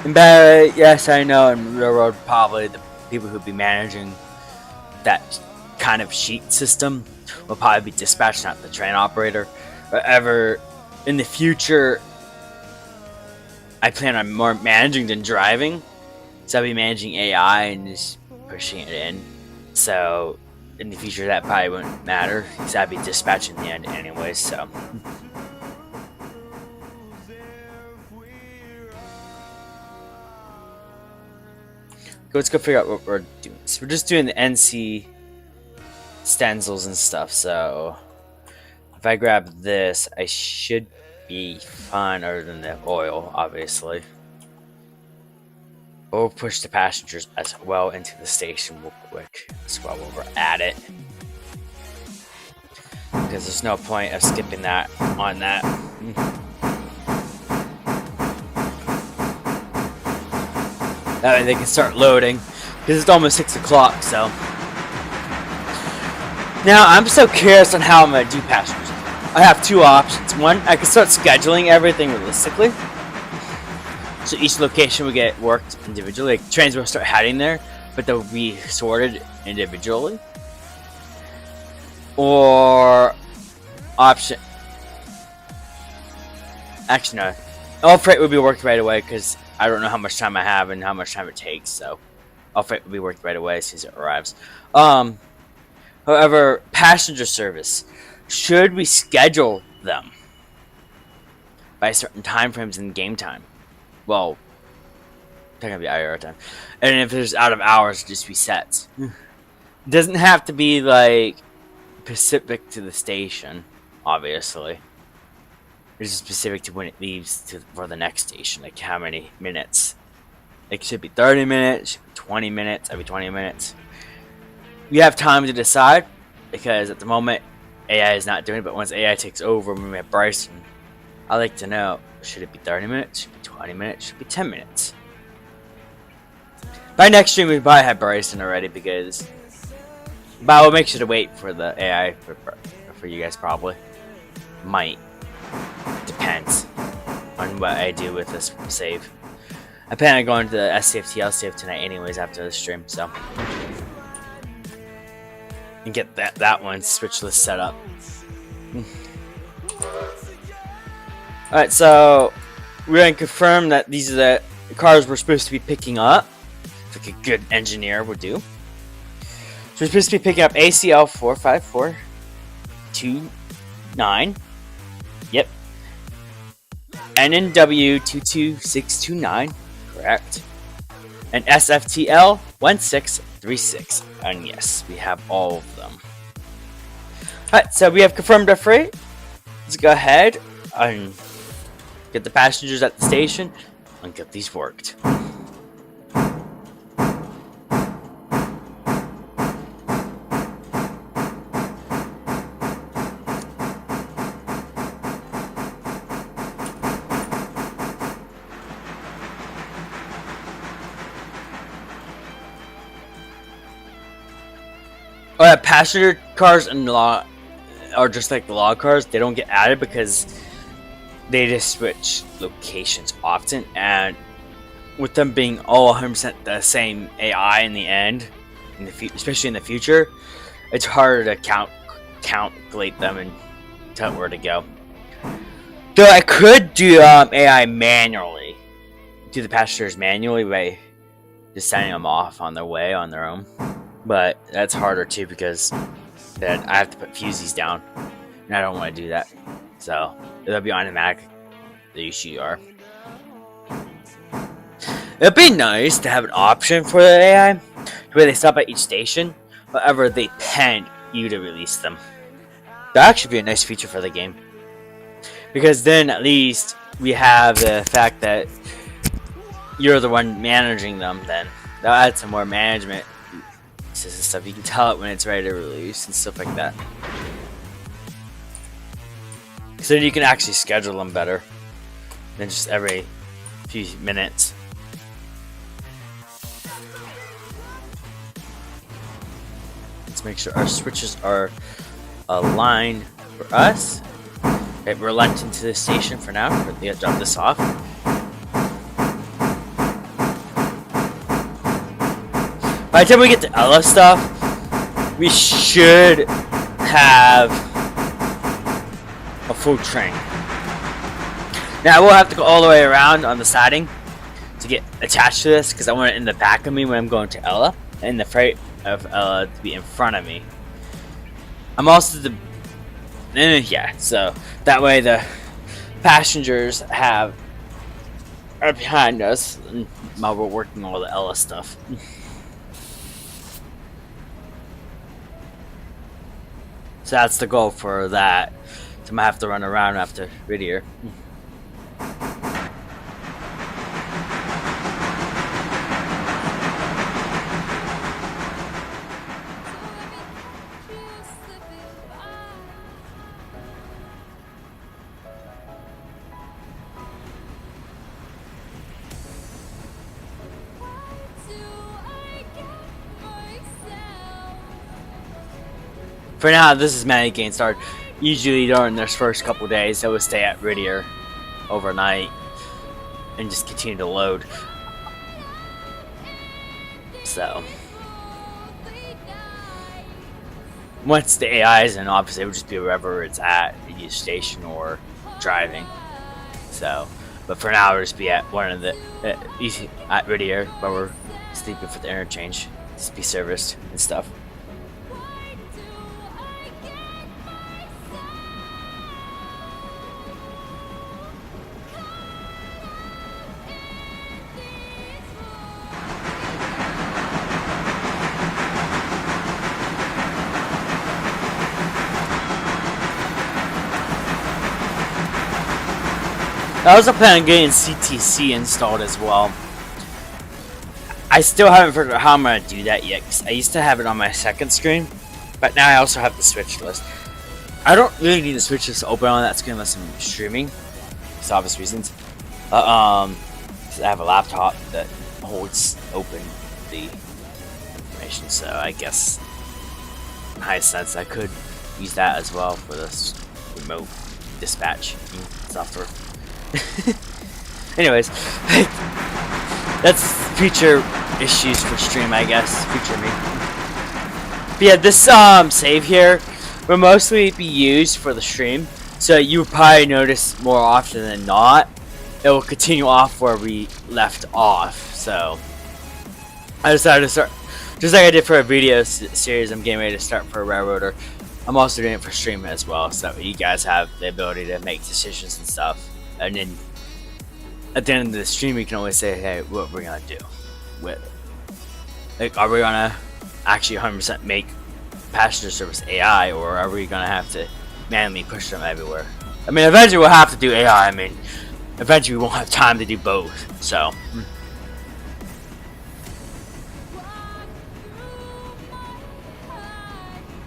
But yes, I know in railroad probably the people who'd be managing that kind of sheet system will probably be dispatched, not the train operator. However, in the future, I plan on more managing than driving, so I'll be managing AI and just pushing it in. So in the future, that probably wouldn't matter because I'd be dispatching the end anyway. So. Let's go figure out what we're doing. So we're just doing the NC stencils and stuff. So if I grab this, I should be fine other than the oil, obviously. We'll push the passengers as well into the station real quick as well while we're at it. Because there's no point of skipping that on that. That way they can start loading, because it's almost 6 o'clock, so. Now, I'm so curious on how I'm going to do passengers. I have two options. One, I can start scheduling everything realistically. So each location will get worked individually. Like, trains will start heading there, but they'll be sorted individually. Or, option. Actually, no. All freight will be worked right away, because I don't know how much time I have and how much time it takes, so all freight will be worked right away as soon as it arrives. However, passenger service, should we schedule them by certain time frames in game time? Well, they're gonna be IR time, and if there's out of hours, just resets. It doesn't have to be like specific to the station, obviously. It's specific to when it leaves for the next station, like how many minutes. It should be 30 minutes, should be 20 minutes, every 20 minutes. We have time to decide, because at the moment, AI is not doing it, but once AI takes over, when we have Bryson, I like to know, should it be 30 minutes, should it be 20 minutes, should it be 10 minutes? By next stream, we probably have Bryson already, because... But I will make sure to wait for the AI for you guys, probably. Might. Depends on what I do with this save. I plan on going to the SCFTL save tonight anyways after the stream, so. And get that one switch list set up. Alright, so we're going to confirm that these are the cars we're supposed to be picking up. Like a good engineer would do. So we're supposed to be picking up ACL 45429. Yep. NNW 22629. Correct. And SFTL 1636. And yes, we have all of them. Alright, so we have confirmed our freight. Let's go ahead and get the passengers at the station and get these worked. Passenger cars and law are just like the log cars. They don't get added because they just switch locations often, and with them being all 100% the same AI in the end, especially in the future, it's harder to calculate them and tell where to go. Though I could do AI manually, do the passengers manually by just sending them off on their way on their own. But that's harder too, because then I have to put fusees down, and I don't want to do that. So it'll be automatic. The UCR. It'd be nice to have an option for the AI where they stop at each station. However, they pay you to release them. That actually be a nice feature for the game, because then at least we have the fact that you're the one managing them. Then that'll add some more management pieces and stuff. You can tell it when it's ready to release and stuff like that. So you can actually schedule them better than just every few minutes. Let's make sure our switches are aligned for us. Okay, we're locked into the station for now. We're gonna drop this off. By the time we get to Ella stuff, we should have a full train. Now we'll have to go all the way around on the siding to get attached to this, because I want it in the back of me when I'm going to Ella, and the freight of Ella to be in front of me. I'm also the yeah, so that way the passengers are behind us while we're working all the Ella stuff. So that's the goal for that. So I'm gonna have to run around after Whittier. For now, this is Manny Gain Start. Usually during their first couple days, they would stay at Whittier overnight and just continue to load. So once the AI is in, obviously it would just be wherever it's at, either station or driving. So, but for now, we'll just be at one of the at Whittier where we're sleeping for the interchange, just be serviced and stuff. I was planning on getting CTC installed as well. I still haven't figured out how I'm going to do that yet, because I used to have it on my second screen, but now I also have the Switch list. I don't really need the Switch list to open on that screen unless I'm streaming, for obvious reasons. Because I have a laptop that holds open the information, so I guess in high sense I could use that as well for this remote dispatch software. Anyways, that's future issues for stream, I guess. Future me. But yeah, this save here will mostly be used for the stream, so you will probably notice more often than not it will continue off where we left off. So I decided to start, just like I did for a video series I'm getting ready to start for a railroader, I'm also doing it for stream as well, so that you guys have the ability to make decisions and stuff. And then at the end of the stream, you can always say, hey, what we're gonna do with it. Like, are we gonna actually 100% make passenger service AI, or are we gonna have to manually push them everywhere? I mean, eventually we'll have to do AI. I mean, eventually we won't have time to do both, so.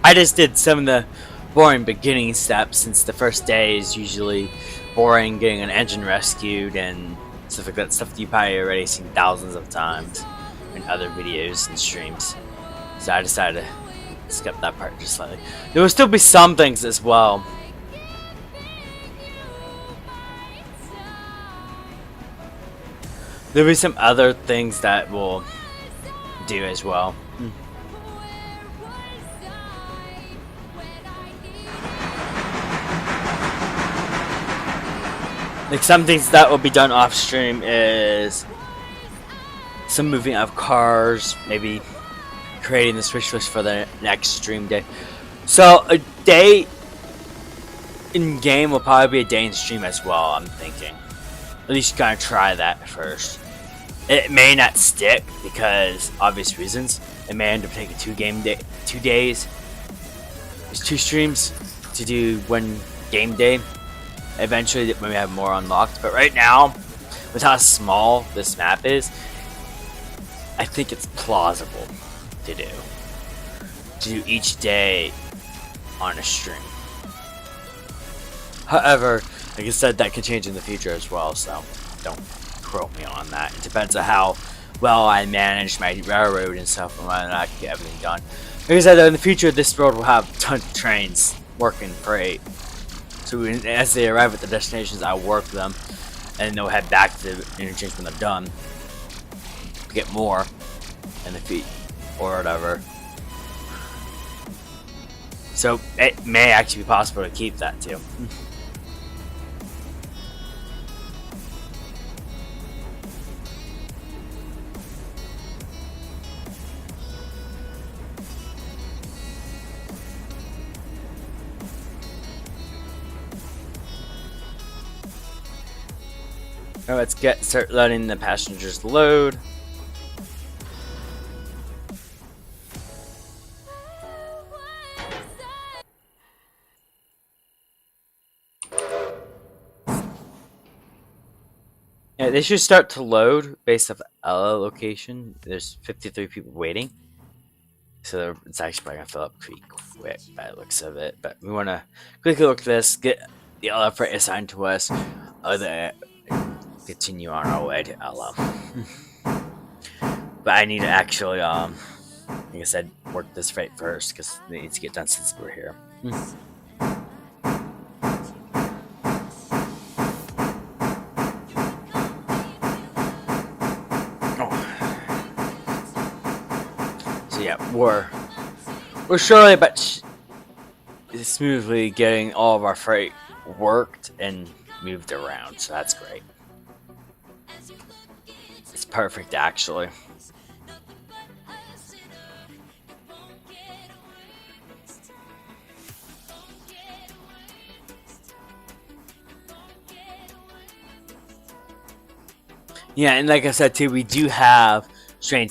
I just did some of the boring beginning steps, since the first day is usually boring, getting an engine rescued and stuff like that, stuff that you probably already seen thousands of times in other videos and streams. So I decided to skip that part just slightly. There will still be some things as well. There'll be some other things that we'll do as well. Like, some things that will be done off stream is some moving of cars, maybe creating the Switch list for the next stream day. So a day in game will probably be a day in stream as well, I'm thinking. At least gonna try that first. It may not stick because obvious reasons. It may end up taking 2 days. There's 2 streams to do when game day. Eventually, when we have more unlocked. But right now, with how small this map is, I think it's plausible to do each day on a stream. However, like I said, that could change in the future as well, so don't quote me on that. It depends on how well I manage my railroad and stuff and whether I can get everything done. Like I said, in the future, this road will have tons of trains working freight. So as they arrive at the destinations, I'll work them, and they'll head back to the interchange when they're done to get more in the feet or whatever. So it may actually be possible to keep that too. Now let's start letting the passengers load. Yeah, they should start to load based off Ella location. There's 53 people waiting, so it's actually probably gonna fill up pretty quick by the looks of it. But we want to quickly look at this, get the Ella freight assigned to us, then continue on our way to Ella. But I need to actually, like I said, work this freight first because it needs to get done since we're here. So yeah, we're surely but smoothly getting all of our freight worked and moved around, so that's great. It's perfect, actually. Yeah, and like I said too, we do have some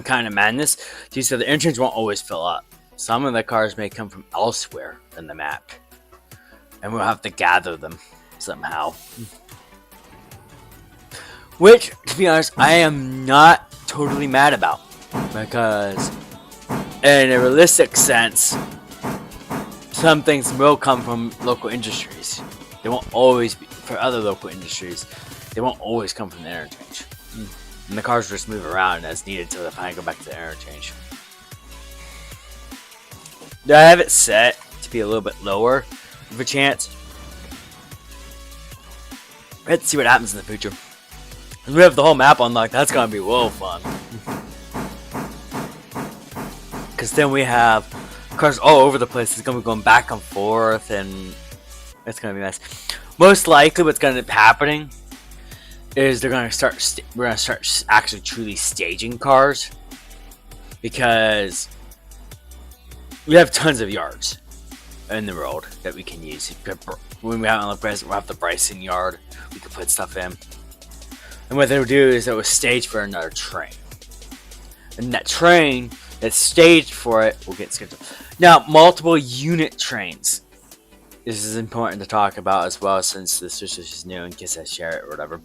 kind of madness. So the interchange won't always fill up. Some of the cars may come from elsewhere in the map, and we'll have to gather them somehow. Which, to be honest, I am not totally mad about, because in a realistic sense, some things will come from local industries. They won't always be for other local industries. They won't always come from the interchange. And the cars just move around as needed until they finally go back to the interchange. I have it set to be a little bit lower of a chance. Let's see what happens in the future. If we have the whole map unlocked, that's gonna be whoa fun. Because then we have cars all over the place. It's gonna be going back and forth, and it's gonna be nice. Most likely, what's gonna be happening is we're gonna start actually truly staging cars, because we have tons of yards in the road that we can use. When we have on the Bryson, we'll have the Bryson yard. We can put stuff in, and what they'll do is it will stage for another train, and that train that's staged for it will get scheduled. Now, multiple unit trains. This is important to talk about as well, since this is new in case I share it or whatever.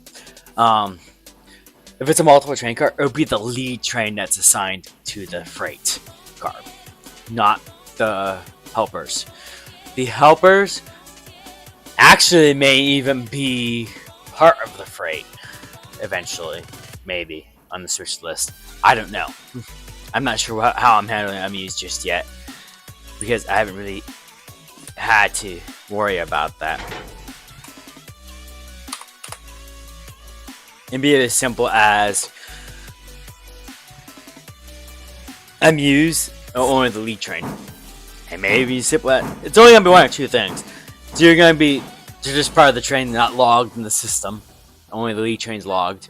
If it's a multiple train car, it'll be the lead train that's assigned to the freight car, not the helpers. The helpers actually may even be part of the freight eventually, maybe on the switch list. I don't know. I'm not sure how I'm handling MEUs just yet, because I haven't really had to worry about that. And be as simple as MEUs are only the lead train. And maybe simple as, it's only gonna be one or two things. So you're just part of the train, not logged in the system. Only the lead train's logged.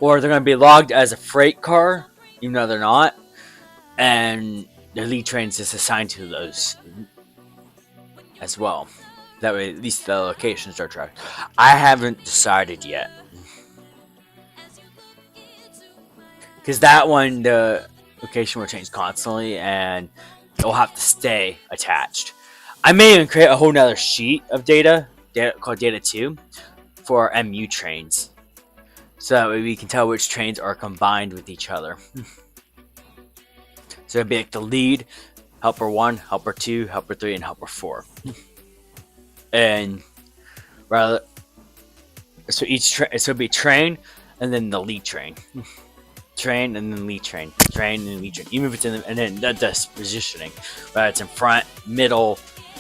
Or they're gonna be logged as a freight car, even though they're not. And the lead train's just assigned to those as well. That way, at least the locations are tracked. I haven't decided yet, because that one, the location will change constantly, and it'll have to stay attached. I may even create a whole nother sheet of data called data 2 for MU trains. So that way we can tell which trains are combined with each other. So it'd be like the lead, helper 1, helper 2, helper 3, and helper 4. And rather, so so it'd be train and then the lead train. Train and then lead train. Train and then lead train. Even if it's in the, and then that does positioning. Whether it's in front, middle,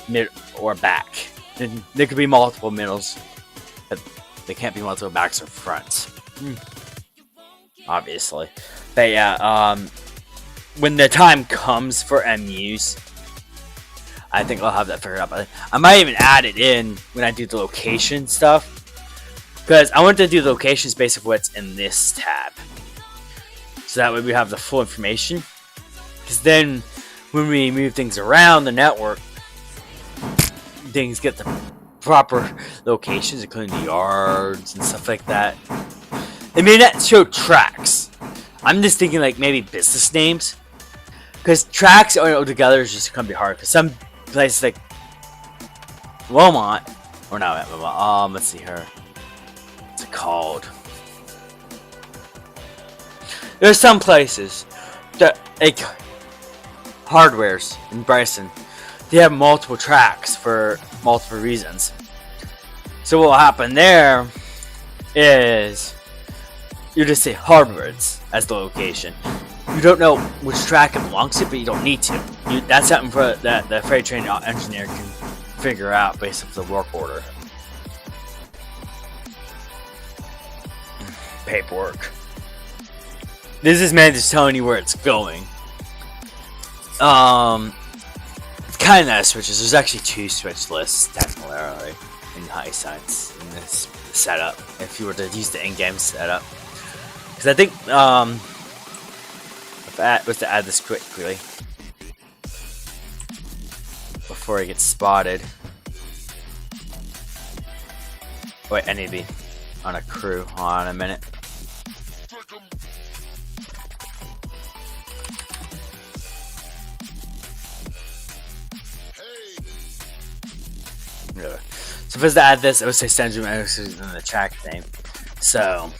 mid, or back. And there could be multiple middles, but they can't be multiple backs or fronts. Obviously. But yeah, when the time comes for MUs, I think I'll have that figured out. But I might even add it in when I do the location stuff, because I want to do the locations based on what's in this tab, so that way we have the full information. Because then when we move things around the network, things get the proper locations, including the yards and stuff like that. It may not show tracks. I'm just thinking like maybe business names, because tracks altogether is just gonna be hard. Because some places like Wilmot, or not Wilmot, let's see here. What's it called? There's some places that like Hardwares in Bryson, they have multiple tracks for multiple reasons. So what will happen there is you just say Hardwares as the location. You don't know which track it belongs to, but you don't need to. That's something that the freight train engineer can figure out based off the work order. Paperwork. This is man just telling you where it's going. It's kind of nice switches. There's actually 2 switch lists technically in high science in this setup. If you were to use the in-game setup, because I think if I was to add this quickly before he gets spotted. Wait, I need to be on a crew. Hold on a minute. So if I was to add this, I would say send you in the track name. So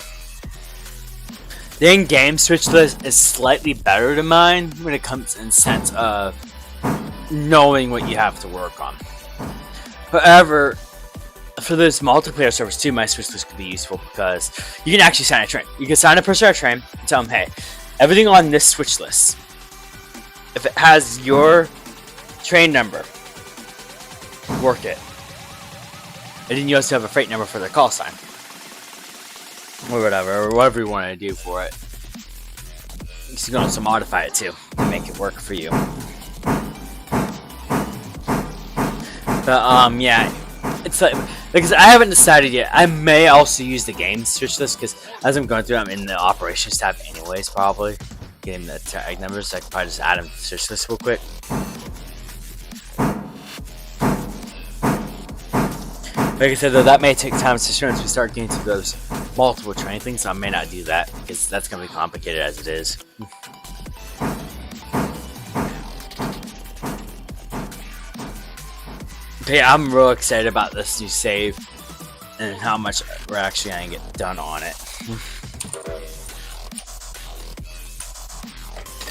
the in-game switch list is slightly better than mine when it comes in sense of knowing what you have to work on. However, for this multiplayer servers too, my switch list could be useful because you can actually sign a train. You can sign a person a train and tell them, hey, everything on this switch list, if it has your train number, work it. And then you also have a freight number for their call sign. Or whatever you want to do for it. You can also modify it too to make it work for you. But yeah, it's like I haven't decided yet. I may also use the game switch list because as I'm going through, I'm in the operations tab anyways. Probably getting the tag numbers. So I can probably just add them to the switch list real quick. Like I said, though, that may take time, especially once we start getting to those multiple train things, so I may not do that, because that's going to be complicated as it is. But yeah, I'm real excited about this new save, and how much we're actually going to get done on it.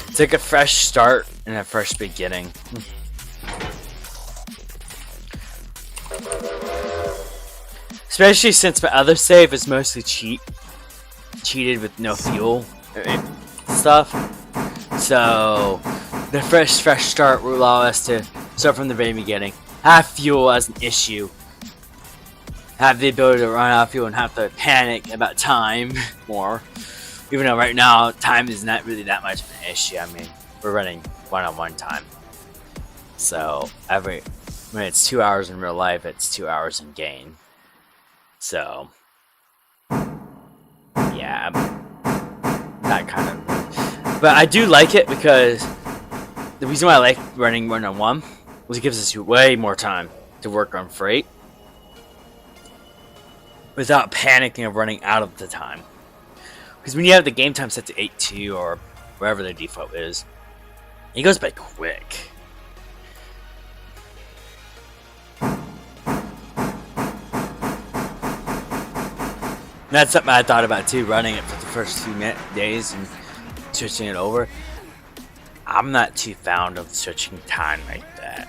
It's like a fresh start and a fresh beginning. Especially since my other save is mostly cheated with no fuel stuff. So the fresh start will allow us to start from the very beginning. Have fuel as an issue. Have the ability to run out of fuel and have to panic about time more. Even though right now time is not really that much of an issue. I mean, we're running one-on-one time. So when it's 2 hours in real life, it's 2 hours in game. So, yeah, that kind of. But I do like it because the reason why I like running one-on-one was it gives us way more time to work on freight without panicking of running out of the time. Because when you have the game time set to 8:2 or wherever the default is, it goes by quick. That's something I thought about too, running it for the first 2 days and switching it over. I'm not too fond of switching time like that.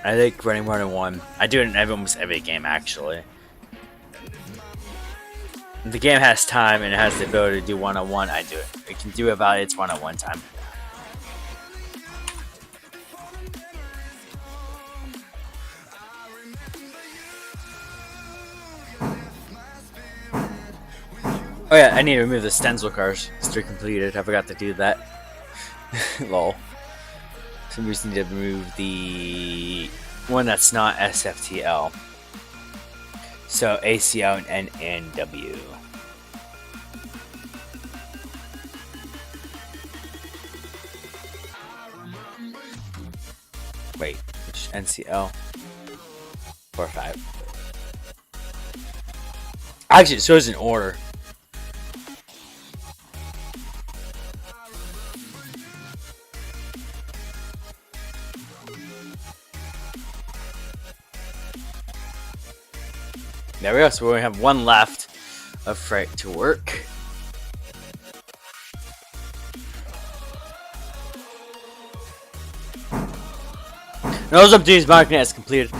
I think running 1-on-1. I do it in almost every game actually. If the game has time and it has the ability to do 1-on-1, I do it. It can do about its 1-on-1 time. Oh yeah, I need to remove the stencil cars. It's 3 completed. I forgot to do that. Lol. So we just need to remove the one that's not SFTL. So ACL and NNW. Wait, which NCL? 4 or 5. Actually, it shows in order. There we go, so we only have 1 left of freight to work. Those updates marking as completed.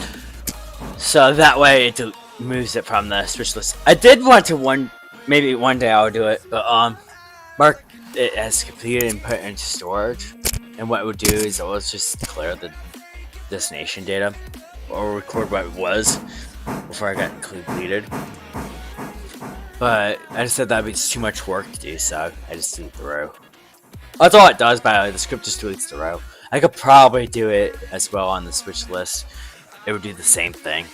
So that way it moves it from the switch list. I did want to maybe one day I'll do it, but mark it as completed and put it into storage. And what it would do is it will just declare the destination data or record what it was before I got completed. But I just said that would be too much work to do, so I just delete the row. That's all it does, by the way. The script just deletes the row. I could probably do it as well on the switch list. It would do the same thing.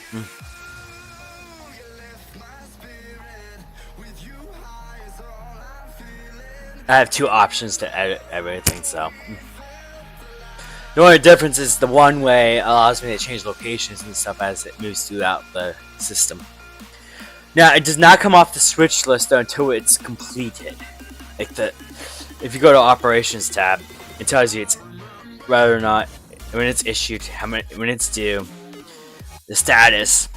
I have 2 options to edit everything, so. The only difference is the one way allows me to change locations and stuff as it moves throughout the system. Now, it does not come off the switch list though, until it's completed. Like if you go to Operations tab, it tells you it's whether or not when it's issued, when it's due, the status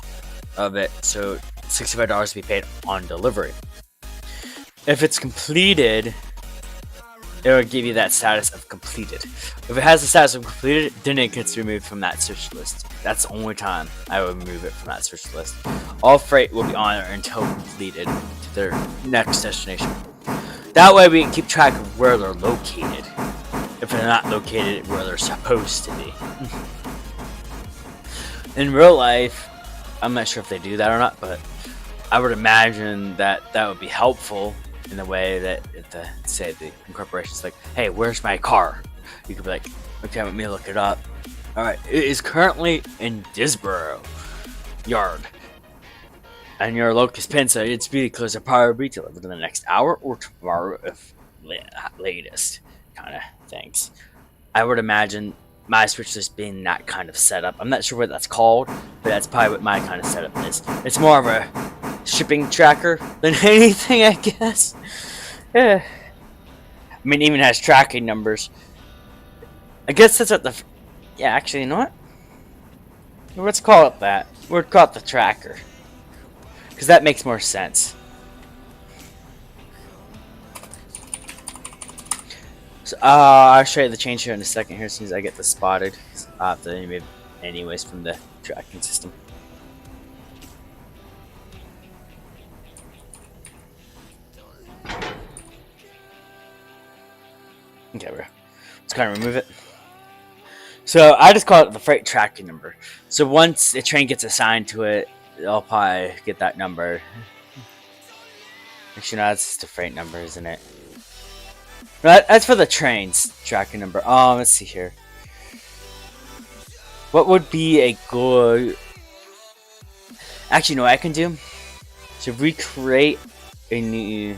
of it. So $65 to be paid on delivery. If it's completed, it will give you that status of completed. If it has the status of completed, then it gets removed from that search list. That's the only time I will remove it from that search list. All freight will be on there until completed to their next destination. That way we can keep track of where they're located. If they're not located where they're supposed to be. In real life, I'm not sure if they do that or not, but I would imagine that that would be helpful in the way that if say the corporation's like, hey, where's my car? You could be like, okay, let me look it up. Alright, it is currently in Disborough Yard. And your locust pin said it's be close to probably be delivered in the next hour or tomorrow if latest kind of things. I would imagine my switch list being that kind of setup. I'm not sure what that's called, but that's probably what my kind of setup is. It's more of a shipping tracker than anything, I guess. Yeah. I mean, it even has tracking numbers. I guess that's what the... Yeah, actually, you know what? Let's call it that. We'll call it the tracker. Because that makes more sense. So, I'll show you the change here in a second here as soon as I get this spotted. I'll have to remove anyways from the tracking system. Okay, let's kind of remove it. So I just call it the freight tracking number. So once a train gets assigned to it, I'll probably get that number. Actually, no, that's just a freight number, isn't it? That's for the train's tracking number. Let's see here. What would be a good... Actually, you know what I can do? So recreate a new...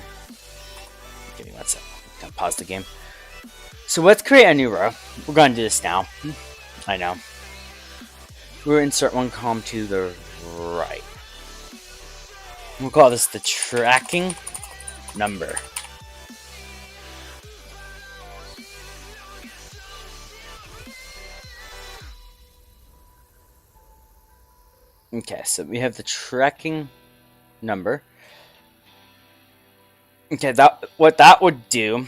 Give me one second. I'm gonna pause the game. So let's create a new row. We're gonna do this now. I know. We'll insert one column to the right. We'll call this the tracking number. Okay, so we have the tracking number. Okay, that what that would do.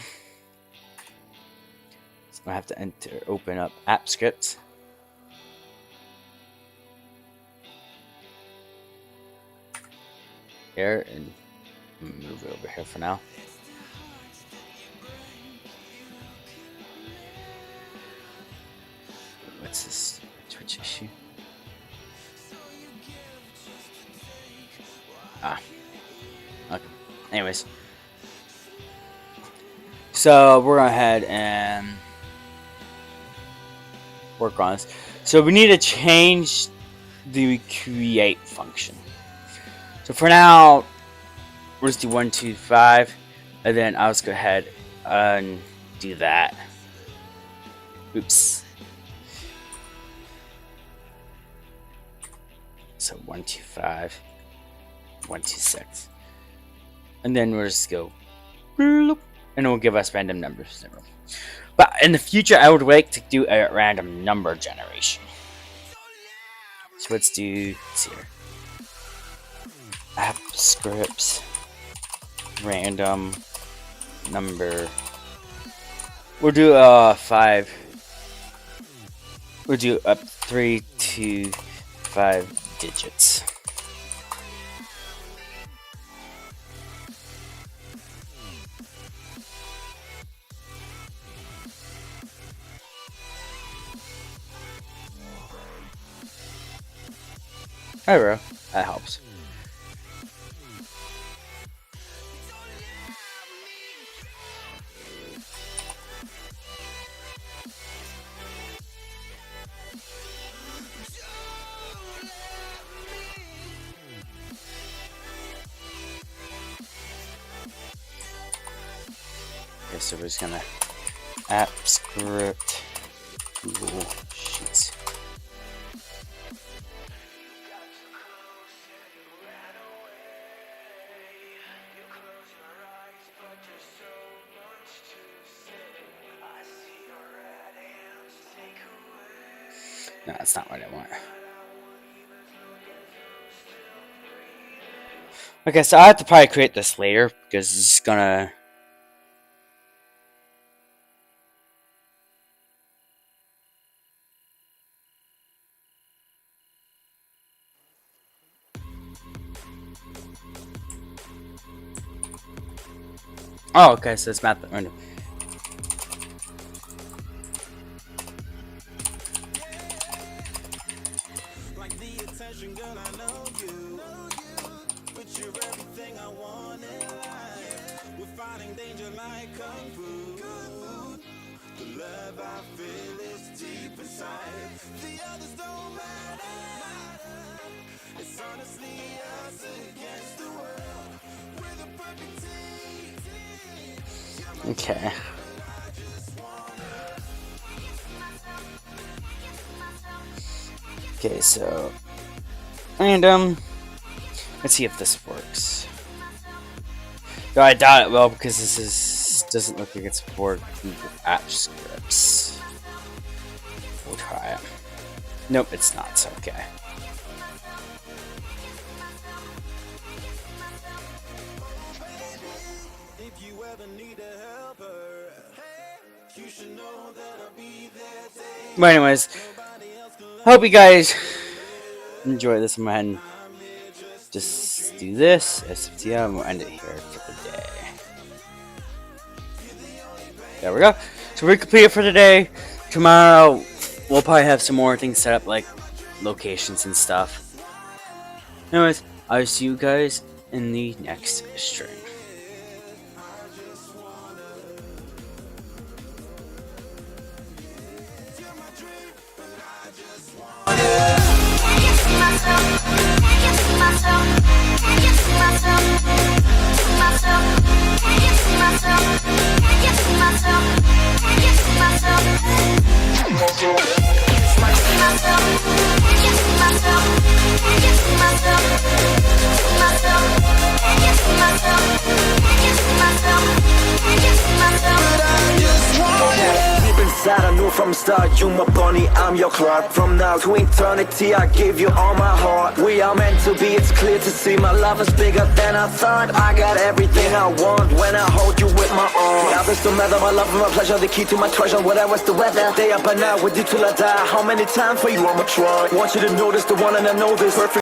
So I have to open up app scripts. Here and move it over here for now. What's this Twitch issue? Ah, okay. Anyways, so we're going ahead and work on this. So we need to change the create function. So for now, we'll just do 1, 2, 5, and then I'll just go ahead and do that. Oops. So 1, 2, 5, 1, 2, 6, and then we'll just go, and it will give us random numbers. But in the future, I would like to do a random number generation. So let's do this here. App scripts, random number. We'll do 5. We'll do up 3 to 5 digits. Hi, bro. That helps. Okay, so we're just gonna app script Google Sheets. No, that's not what I want. Okay, so I have to probably create this later because it's gonna. Oh, okay, so it's math. Okay. Okay, so random. Let's see if this works. No, I doubt it will because this doesn't look like it's for Google App Scripts. We'll try it. Nope, it's not. So okay. But anyways, hope you guys enjoy this. I'm gonna just do this. SFTM, and we'll end it here for the day. There we go. So we're completed for today. Tomorrow, we'll probably have some more things set up, like locations and stuff. Anyways, I'll see you guys in the next stream. Myself. from the start, you my bunny, I'm your Clark. From now to eternity, I give you all my heart. We are meant to be, it's clear to see. My love is bigger than I thought. I got everything I want when I hold you with my arms. The others don't matter, my love and my pleasure, the key to my treasure. Whatever's the weather, day up and out with you till I die. How many times for you I'ma try? Want you to notice the one and I know this perfect.